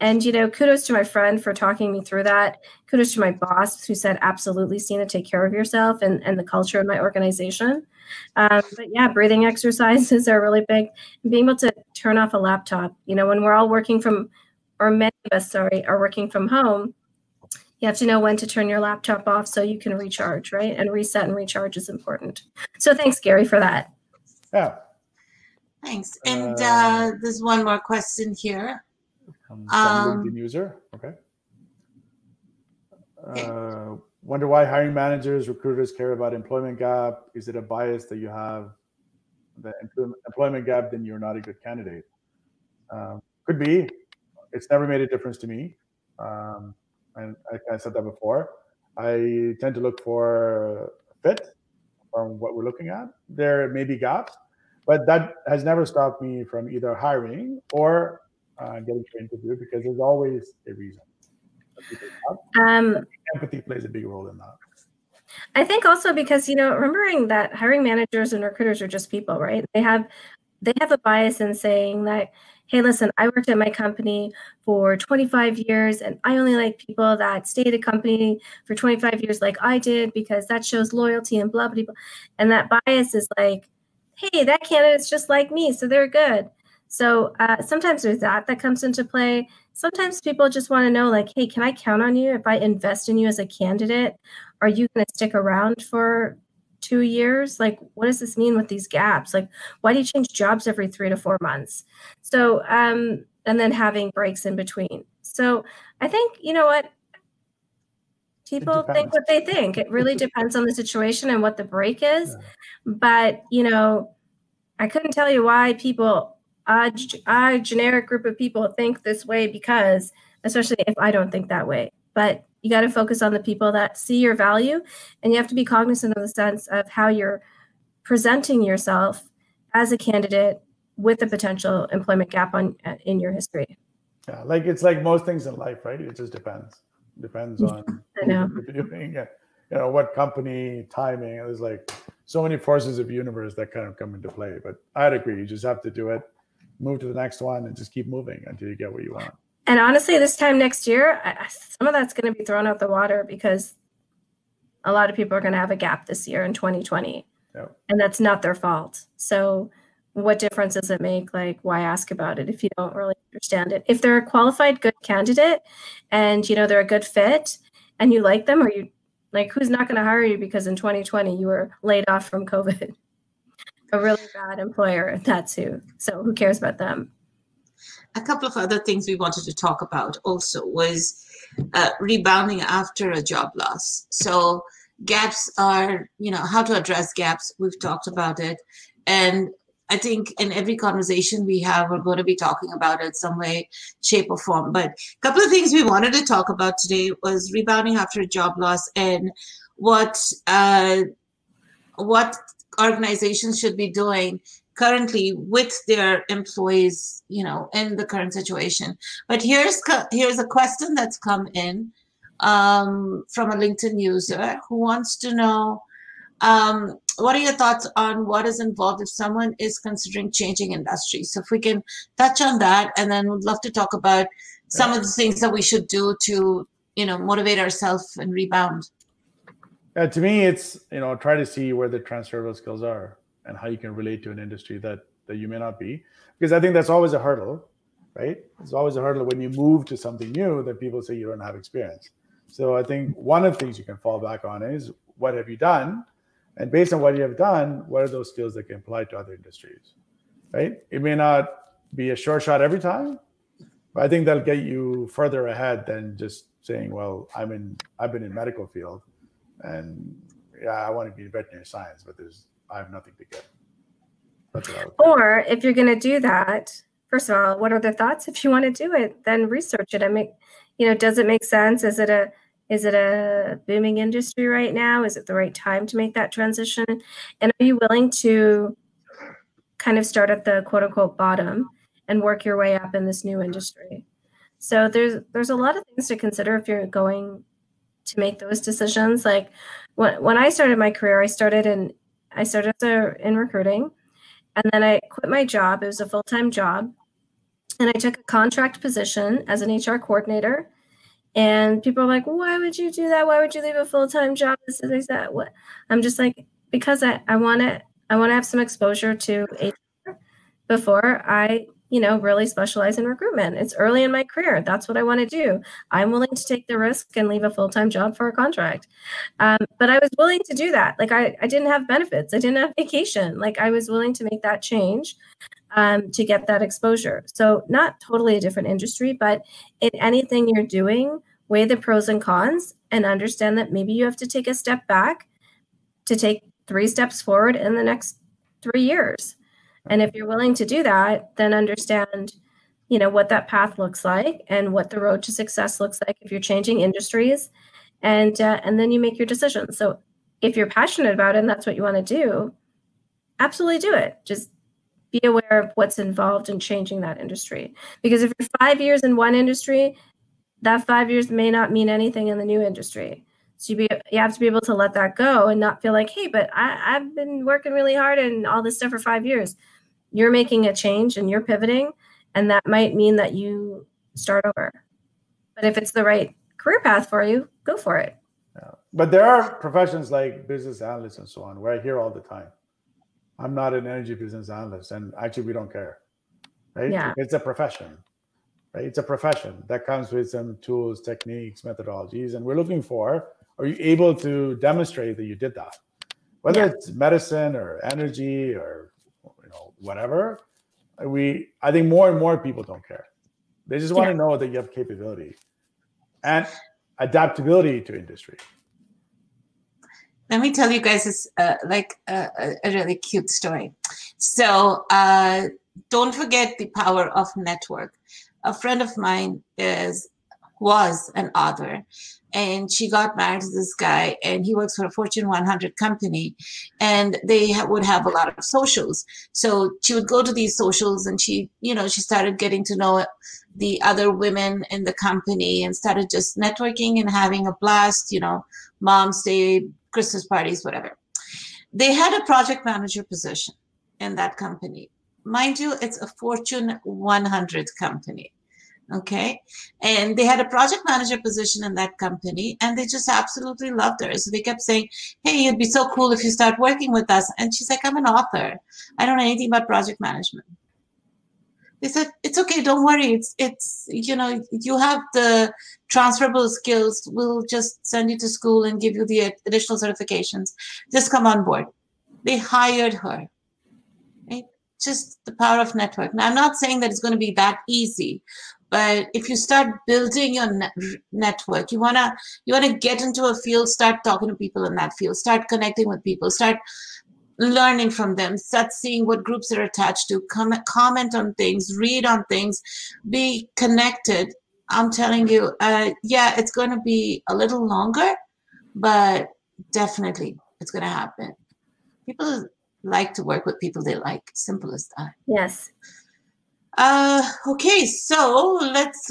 And, kudos to my friend for talking me through that. Kudos to my boss who said, absolutely, Seena, take care of yourself and the culture in my organization. But yeah, breathing exercises are really big. And being able to turn off a laptop, when we're all working from, or many of us, are working from home, you have to know when to turn your laptop off so you can recharge, right? And reset and recharge is important. So thanks, Gary, for that. Yeah. Thanks. And there's one more question here. From LinkedIn user. Okay. Wonder why hiring managers, recruiters care about employment gap. Is it a bias that you have the employment gap, then you're not a good candidate? Could be. It's never made a difference to me. And I said that before. I tend to look for a fit from what we're looking at. There may be gaps, but that has never stopped me from either hiring or getting to interview, because there's always a reason. Empathy plays a big role in that. I think also because, remembering that hiring managers and recruiters are just people, right? They have a bias in saying that, hey, listen, I worked at my company for 25 years and I only like people that stay at a company for 25 years like I did, because that shows loyalty and blah, blah, blah. And that bias is like, hey, that candidate's just like me, so they're good. So sometimes there's that comes into play. Sometimes people just want to know, like, hey, can I count on you? If I invest in you as a candidate, are you going to stick around for 2 years? Like, what does this mean with these gaps? Like, why do you change jobs every 3 to 4 months? So, and then having breaks in between. So I think, you know what? People think what they think. It really depends on the situation and what the break is. Yeah. But, I couldn't tell you why people, a generic group of people think this way, because, especially if I don't think that way. But you got to focus on the people that see your value, and you have to be cognizant of the sense of how you're presenting yourself as a candidate with a potential employment gap in your history. Yeah, it's like most things in life, right? It just depends. Depends on I know. what you're doing, what company, timing. There's like so many forces of the universe that kind of come into play. But I'd agree. You just have to do it, move to the next one, and just keep moving until you get what you want. And honestly, this time next year, some of that's going to be thrown out the water, because a lot of people are going to have a gap this year in 2020. Yep. And that's not their fault. So what difference does it make? Like, why ask about it if you don't really understand it? If they're a qualified, good candidate and, they're a good fit and you like them, or who's not going to hire you because in 2020 you were laid off from COVID? A really bad employer, that's who. So who cares about them? A couple of other things we wanted to talk about also was rebounding after a job loss. So gaps are, how to address gaps. We've talked about it. And I think in every conversation we have, we're going to be talking about it some way, shape, or form. But a couple of things we wanted to talk about today was rebounding after a job loss, and what organizations should be doing currently with their employees, in the current situation. But here's a question that's come in from a LinkedIn user who wants to know, what are your thoughts on what is involved if someone is considering changing industries? So if we can touch on that, and then we'd love to talk about some of the things that we should do to, motivate ourselves and rebound. To me, it's, try to see where the transferable skills are and how you can relate to an industry that you may not be. Because I think that's always a hurdle, right? It's always a hurdle when you move to something new that people say you don't have experience. So I think one of the things you can fall back on is, what have you done? And based on what you have done, what are those skills that can apply to other industries, right? It may not be a sure shot every time, but I think that'll get you further ahead than just saying, well, I've been in medical field and I want to be in veterinary science, but I have nothing to give. Or if you're going to do that, first of all, what are the thoughts? If you want to do it, then research it and does it make sense? Is it a booming industry right now? Is it the right time to make that transition? And are you willing to kind of start at the quote unquote bottom and work your way up in this new industry? So there's a lot of things to consider if you're going to make those decisions. Like when I started my career, I started in recruiting, and then I quit my job. It was a full-time job. and I took a contract position as an HR coordinator. And people are like, why would you do that? Why would you leave a full-time job? This and that. What? I'm just like, because I want to have some exposure to HR before I, really specialize in recruitment. It's early in my career. That's what I want to do. I'm willing to take the risk and leave a full-time job for a contract. But I was willing to do that. Like I didn't have benefits. I didn't have vacation. Like I was willing to make that change to get that exposure. So not totally a different industry, but in anything you're doing, weigh the pros and cons and understand that maybe you have to take a step back to take 3 steps forward in the next 3 years. And if you're willing to do that, then understand, what that path looks like and what the road to success looks like if you're changing industries, and then you make your decision. So if you're passionate about it and that's what you want to do, absolutely do it. Just be aware of what's involved in changing that industry. Because if you're 5 years in one industry, that 5 years may not mean anything in the new industry. So you have to be able to let that go and not feel like, hey, but I've been working really hard and all this stuff for 5 years. You're making a change and you're pivoting, and that might mean that you start over. But if it's the right career path for you, go for it. Yeah. But there are professions like business analysts and so on, where I hear all the time, I'm not an energy business analyst, and actually we don't care, right? Yeah. It's a profession, right? It's a profession that comes with some tools, techniques, methodologies, and we're looking for, are you able to demonstrate that you did that? Whether it's medicine or energy or whatever, I think more and more people don't care. They just want to know that you have capability and adaptability to industry. Let me tell you guys this a really cute story. So don't forget the power of network. A friend of mine was an author, and she got married to this guy, and he works for a Fortune 100 company, and they would have a lot of socials. So she would go to these socials, and she started getting to know the other women in the company and started just networking and having a blast, Mom's Day, Christmas parties, whatever. They had a project manager position in that company. Mind you, it's a Fortune 100 company. Okay. And they had a project manager position in that company, and they just absolutely loved her. So they kept saying, hey, it'd be so cool if you start working with us. And she's like, I'm an author. I don't know anything about project management. They said, it's okay. Don't worry. It's you have the transferable skills. We'll just send you to school and give you the additional certifications. Just come on board. They hired her. Right? Just the power of network. Now, I'm not saying that it's going to be that easy, but if you start building your network, you wanna get into a field, start talking to people in that field, start connecting with people, start learning from them, start seeing what groups they're attached to, comment on things, read on things, be connected. I'm telling you, it's going to be a little longer, but definitely it's going to happen. People like to work with people they like. Simple as that. Yes. Okay, so let's,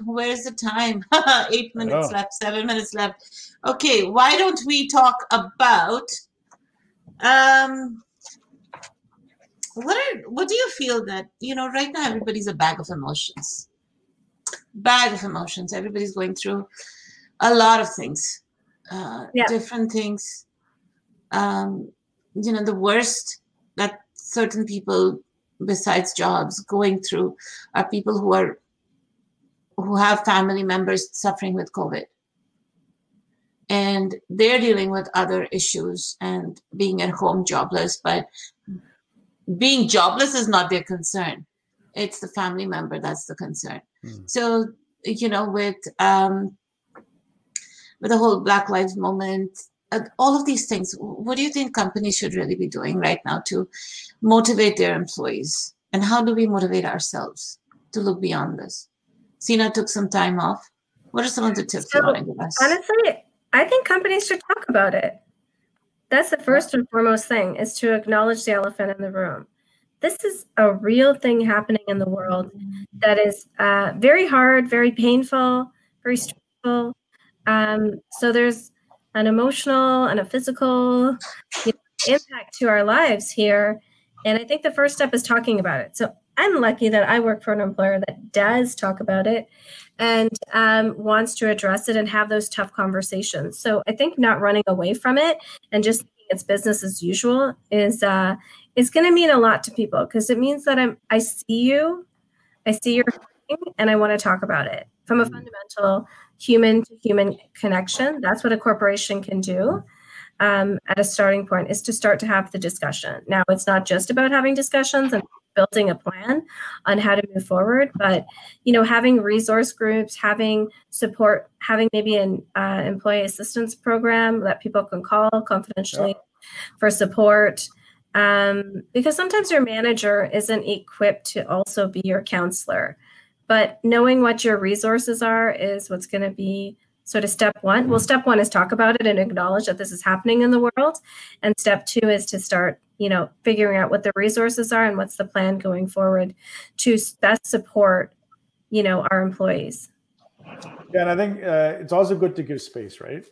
where's the time? 8 minutes left, 7 minutes left. Okay, why don't we talk about, what do you feel that, right now everybody's a bag of emotions. Everybody's going through a lot of things, different things. The worst that certain people, besides jobs, going through are people who have family members suffering with COVID, and they're dealing with other issues and being at home jobless. But being jobless is not their concern; it's the family member that's the concern. So with the whole Black Lives Movement, all of these things, what do you think companies should really be doing right now to motivate their employees? And how do we motivate ourselves to look beyond this? Seena took some time off. What are some of the tips you want to give us? Honestly, I think companies should talk about it. That's the first and foremost thing, is to acknowledge the elephant in the room. This is a real thing happening in the world that is very hard, very painful, very stressful. So there's an emotional and a physical impact to our lives here. And I think the first step is talking about it. So I'm lucky that I work for an employer that does talk about it and wants to address it and have those tough conversations. So I think not running away from it and just thinking it's business as usual is going to mean a lot to people, because it means that I see you, I see your thing, and I want to talk about it from a fundamental human to human connection. That's what a corporation can do. At a starting point is to start to have the discussion. Now, it's not just about having discussions and building a plan on how to move forward, but having resource groups, having support, having maybe an employee assistance program that people can call confidentially for support, because sometimes your manager isn't equipped to also be your counselor. But knowing what your resources are is what's going to be sort of step one. Well, step one is talk about it and acknowledge that this is happening in the world. And step two is to start, figuring out what the resources are and what's the plan going forward to best support, our employees. Yeah, and I think it's also good to give space, right?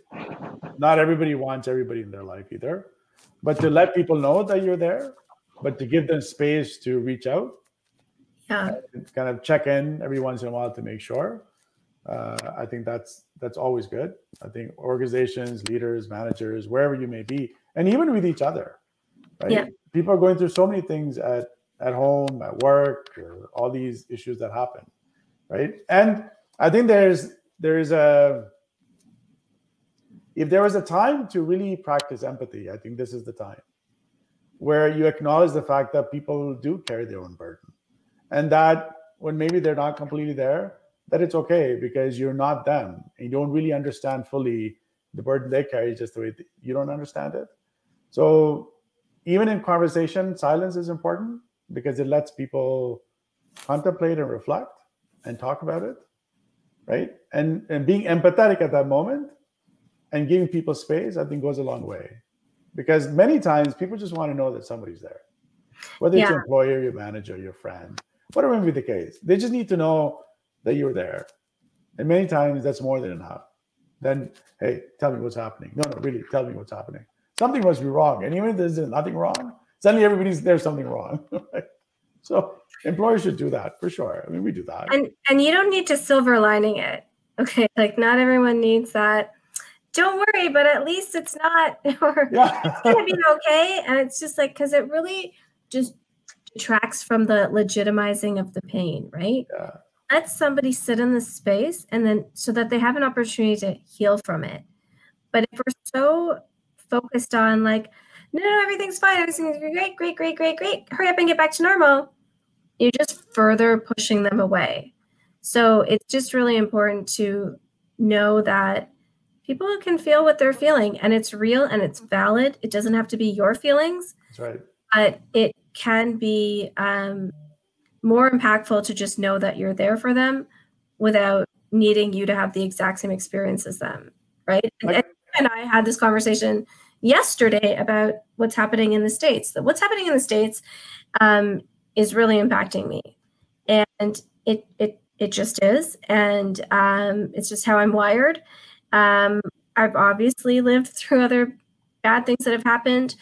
Not everybody wants everybody in their life either, but to let people know that you're there, but to give them space to reach out. Yeah. Kind of check in every once in a while to make sure. I think that's always good. I think organizations, leaders, managers, wherever you may be, and even with each other, right? Yeah. People are going through so many things at home, at work, all these issues that happen, right? And I think if there was a time to really practice empathy, I think this is the time where you acknowledge the fact that people do carry their own burden, and that when maybe they're not completely there, that it's okay because you're not them and you don't really understand fully the burden they carry just the way you don't understand it. So even in conversation, silence is important because it lets people contemplate and reflect and talk about it, right? And being empathetic at that moment and giving people space, I think goes a long way, because many times people just want to know that somebody's there, whether it's your employer, your manager, your friend, whatever may be the case. They just need to know that you're there. And many times that's more than enough. Then, hey, tell me what's happening. No, really, tell me what's happening. Something must be wrong. And even if there's nothing wrong, suddenly there's something wrong. Right? So employers should do that for sure. I mean, we do that. And you don't need to silver lining it. Okay, like not everyone needs that. Don't worry, but at least it's not, or it's gonna be okay. And it's just like, because it really just detracts from the legitimizing of the pain, right? Yeah. Let somebody sit in the space and then so that they have an opportunity to heal from it. But if we're so focused on like, no, everything's fine, everything's great, hurry up and get back to normal, you're just further pushing them away. So it's just really important to know that people can feel what they're feeling, and it's real and it's valid. It doesn't have to be your feelings. That's right. But it can be more impactful to just know that you're there for them without needing you to have the exact same experience as them, right? And I had this conversation yesterday about what's happening in the States. What's happening in the States is really impacting me, and it just is, and it's just how I'm wired. I've obviously lived through other bad things that have happened,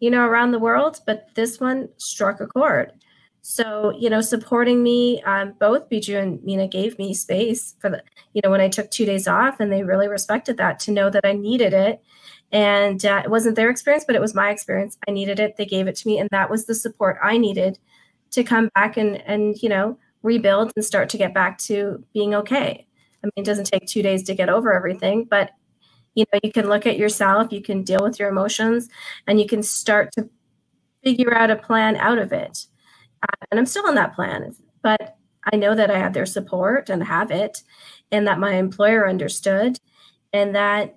around the world, but this one struck a chord. So, supporting me, both Biju and Meena gave me space for when I took 2 days off, and they really respected that, to know that I needed it. And it wasn't their experience, but it was my experience. I needed it. They gave it to me. And that was the support I needed to come back and rebuild and start to get back to being okay. I mean, it doesn't take 2 days to get over everything, but you can look at yourself, you can deal with your emotions, and you can start to figure out a plan out of it. And I'm still on that plan, but I know that I had their support and have it, and that my employer understood, and that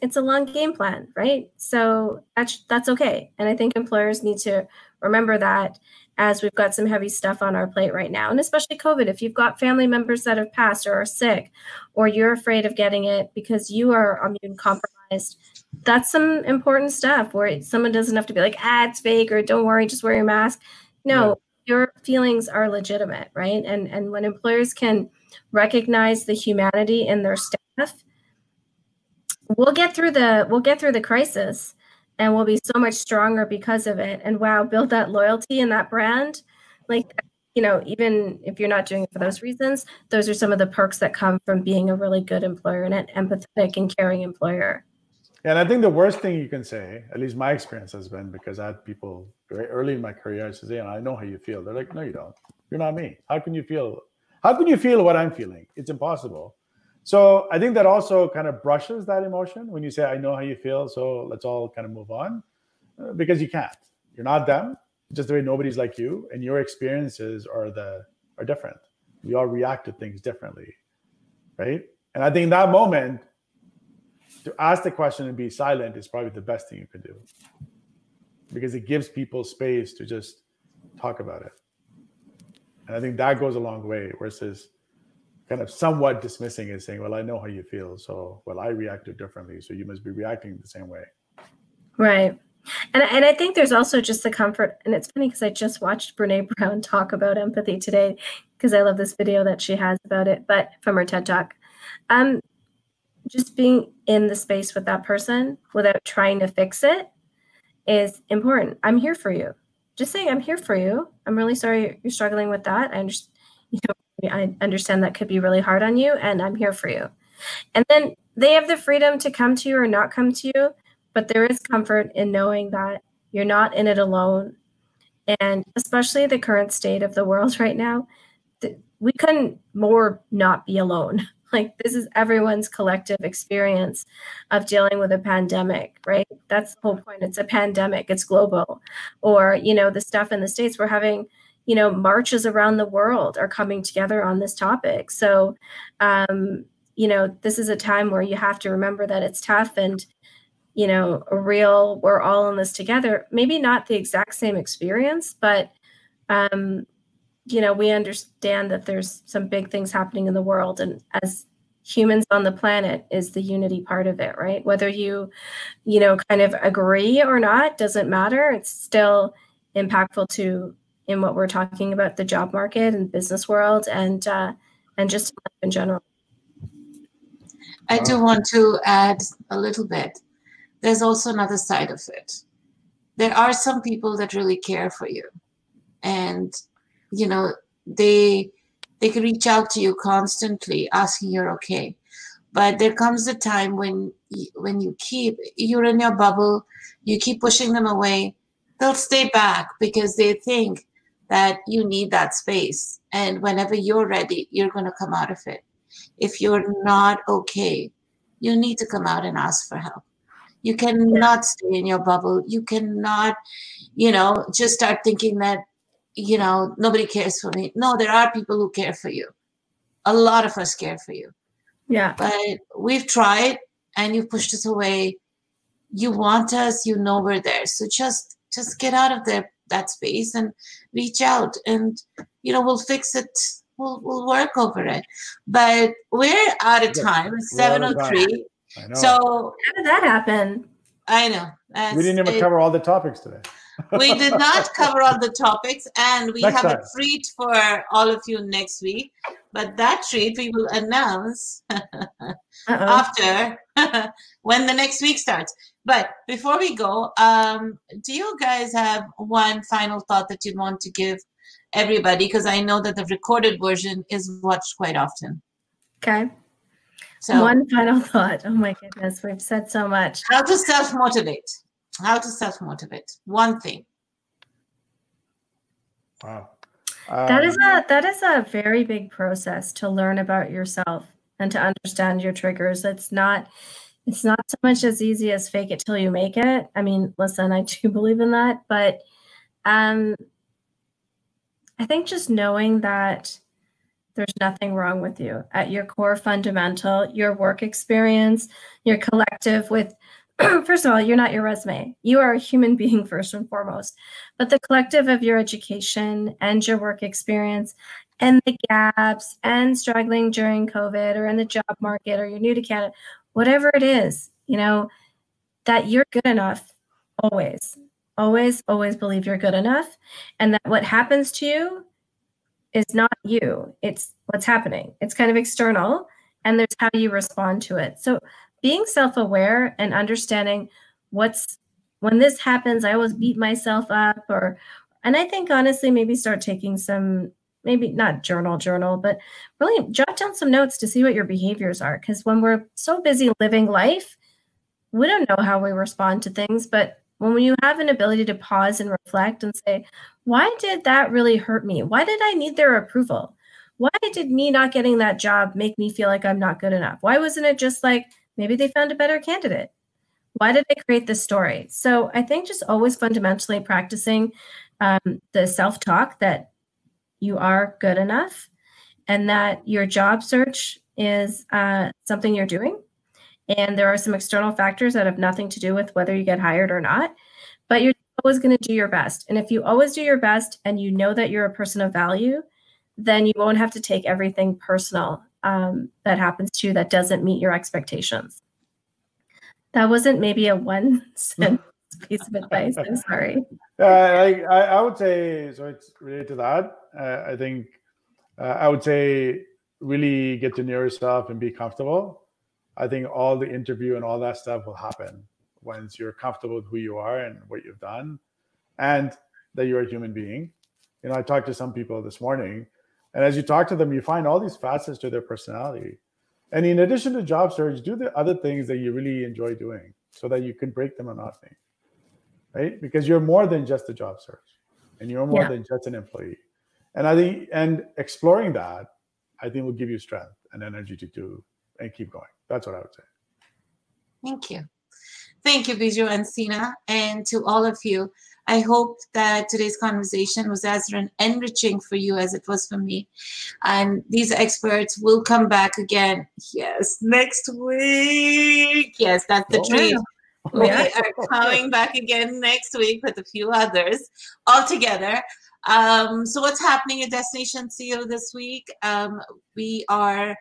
it's a long game plan, right? So that's okay. And I think employers need to remember that, as we've got some heavy stuff on our plate right now, and especially COVID. If you've got family members that have passed or are sick, or you're afraid of getting it because you are immune compromised, that's some important stuff where someone doesn't have to be like, it's fake, or don't worry, just wear your mask. No, your feelings are legitimate, right? And when employers can recognize the humanity in their staff, we'll get through the crisis, and we'll be so much stronger because of it. And wow, build that loyalty and that brand. Like, even if you're not doing it for those reasons, those are some of the perks that come from being a really good employer and an empathetic and caring employer. And I think the worst thing you can say, at least my experience has been, because I had people very early in my career, I said, I know how you feel. They're like, no, you don't. You're not me. How can you feel what I'm feeling? It's impossible. So I think that also kind of brushes that emotion when you say, I know how you feel, so let's all kind of move on, because you can't. You're not them. Just the way nobody's like you, and your experiences are different. We all react to things differently, right? And I think in that moment, to ask the question and be silent is probably the best thing you could do, because it gives people space to just talk about it. And I think that goes a long way, versus kind of somewhat dismissing it, saying, well, I know how you feel, so, well, I reacted differently, so you must be reacting the same way. Right. And I think there's also just the comfort, and it's funny because I just watched Brene Brown talk about empathy today, because I love this video that she has about it, but from her TED Talk. Just being in the space with that person without trying to fix it is important. I'm here for you. Just saying, I'm here for you. I'm really sorry you're struggling with that. I understand that could be really hard on you, and I'm here for you. And then they have the freedom to come to you or not come to you, but there is comfort in knowing that you're not in it alone. And especially the current state of the world right now, we couldn't more not be alone. Like, this is everyone's collective experience of dealing with a pandemic, right? That's the whole point. It's a pandemic. It's global. Or, the stuff in the States, we're having, marches around the world are coming together on this topic. So, this is a time where you have to remember that it's tough and, we're all in this together. Maybe not the exact same experience, but, we understand that there's some big things happening in the world, and as humans on the planet is the unity part of it, right? Whether you kind of agree or not, doesn't matter. It's still impactful in what we're talking about, the job market and business world, and just in general. I do want to add a little bit. There's also another side of it. There are some people that really care for you, and they can reach out to you constantly asking you're okay. But there comes a time when you're in your bubble, you keep pushing them away, they'll stay back because they think that you need that space. And whenever you're ready, you're going to come out of it. If you're not okay, you need to come out and ask for help. You cannot stay in your bubble. You cannot, just start thinking that, nobody cares for me. No, there are people who care for you. A lot of us care for you. Yeah. But we've tried and you've pushed us away. You want us, we're there. So just get out of that space and reach out, and, we'll fix it. We'll work over it. But we're out of time. It's 7:03. So how did that happen? I know. We didn't even cover all the topics today. We did not cover all the topics, and we have a treat for all of you next week. But that treat we will announce after when the next week starts. But before we go, do you guys have one final thought that you'd want to give everybody? Because I know that the recorded version is watched quite often. Okay. So one final thought. Oh my goodness, we've said so much. How to self-motivate. One thing. Wow. That is a very big process to learn about yourself and to understand your triggers. It's not so much as easy as fake it till you make it. I mean, listen, I do believe in that, but I think just knowing that there's nothing wrong with you at your core fundamental, your work experience, your collective with, first of all, you're not your resume. You are a human being first and foremost, but the collective of your education and your work experience and the gaps and struggling during COVID or in the job market or you're new to Canada, whatever it is, that you're good enough always. Always, always believe you're good enough, and that what happens to you is not you. It's what's happening. It's kind of external, and there's how you respond to it. So being self-aware and understanding when this happens, I always beat myself up and I think honestly, maybe start taking some maybe not journal, but really jot down some notes to see what your behaviors are. Because when we're so busy living life, we don't know how we respond to things. But when you have an ability to pause and reflect and say, why did that really hurt me? Why did I need their approval? Why did me not getting that job make me feel like I'm not good enough? Why wasn't it just like, maybe they found a better candidate? Why did I create this story? So I think just always fundamentally practicing the self-talk that you are good enough and that your job search is something you're doing. And there are some external factors that have nothing to do with whether you get hired or not, but you're always going to do your best. And if you always do your best and you know that you're a person of value, then you won't have to take everything personal that happens to you that doesn't meet your expectations. That wasn't maybe a one sentence piece of advice. I'm sorry. I would say, so it's related to that. I think I would say really get to know yourself and be comfortable. I think all the interview and all that stuff will happen once you're comfortable with who you are and what you've done and that you're a human being. You know, I talked to some people this morning, and as you talk to them, you find all these facets to their personality. And in addition to job search, do the other things that you really enjoy doing so that you can break the monotony, right? Because you're more than just a job search and you're more than just an employee. And I think, and exploring that, I think will give you strength and energy to do and keep going. That's what I would say. Thank you. Thank you, Biju and Seena. And to all of you, I hope that today's conversation was as enriching for you as it was for me. And these experts will come back again. Yes, next week. Yes, that's the dream. We are coming back again next week with a few others all together. So what's happening at Destination CEO this week? We are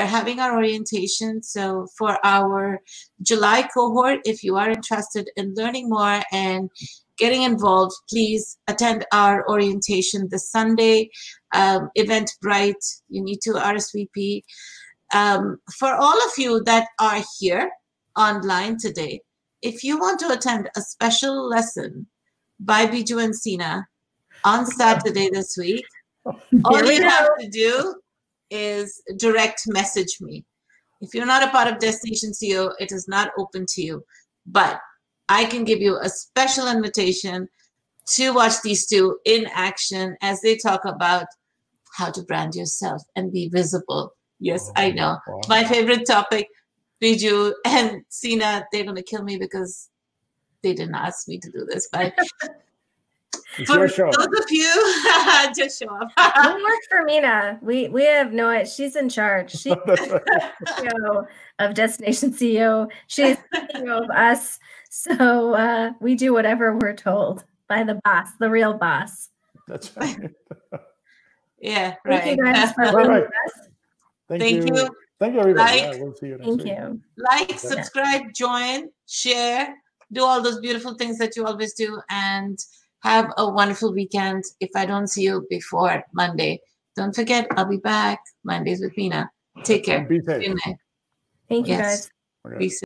having our orientation. So for our July cohort, if you are interested in learning more and getting involved, please attend our orientation this Sunday. Eventbrite, you need to RSVP. For all of you that are here online today, if you want to attend a special lesson by Biju and Seena on Saturday this week, all you have to do is direct message me. If you're not a part of Destination CEO, it is not open to you. But I can give you a special invitation to watch these two in action as they talk about how to brand yourself and be visible. Yes, I know. My favorite topic, Biju and Seena, they're going to kill me because they didn't ask me to do this. But for those of you, just show up. We'll work for Mina. We have no, she's in charge. She's CEO of Destination CEO. She's CEO of us. So we do whatever we're told by the boss, the real boss. That's right. Yeah, right. Thank you guys for being with us. Thank you. Thank you, everybody. We'll see you next week. Thank you. Like, subscribe, join, share, do all those beautiful things that you always do, and have a wonderful weekend. If I don't see you before Monday, don't forget, I'll be back Mondays with Mina. Take care. Be safe. Good night. Thank you, guys. Okay. Be safe.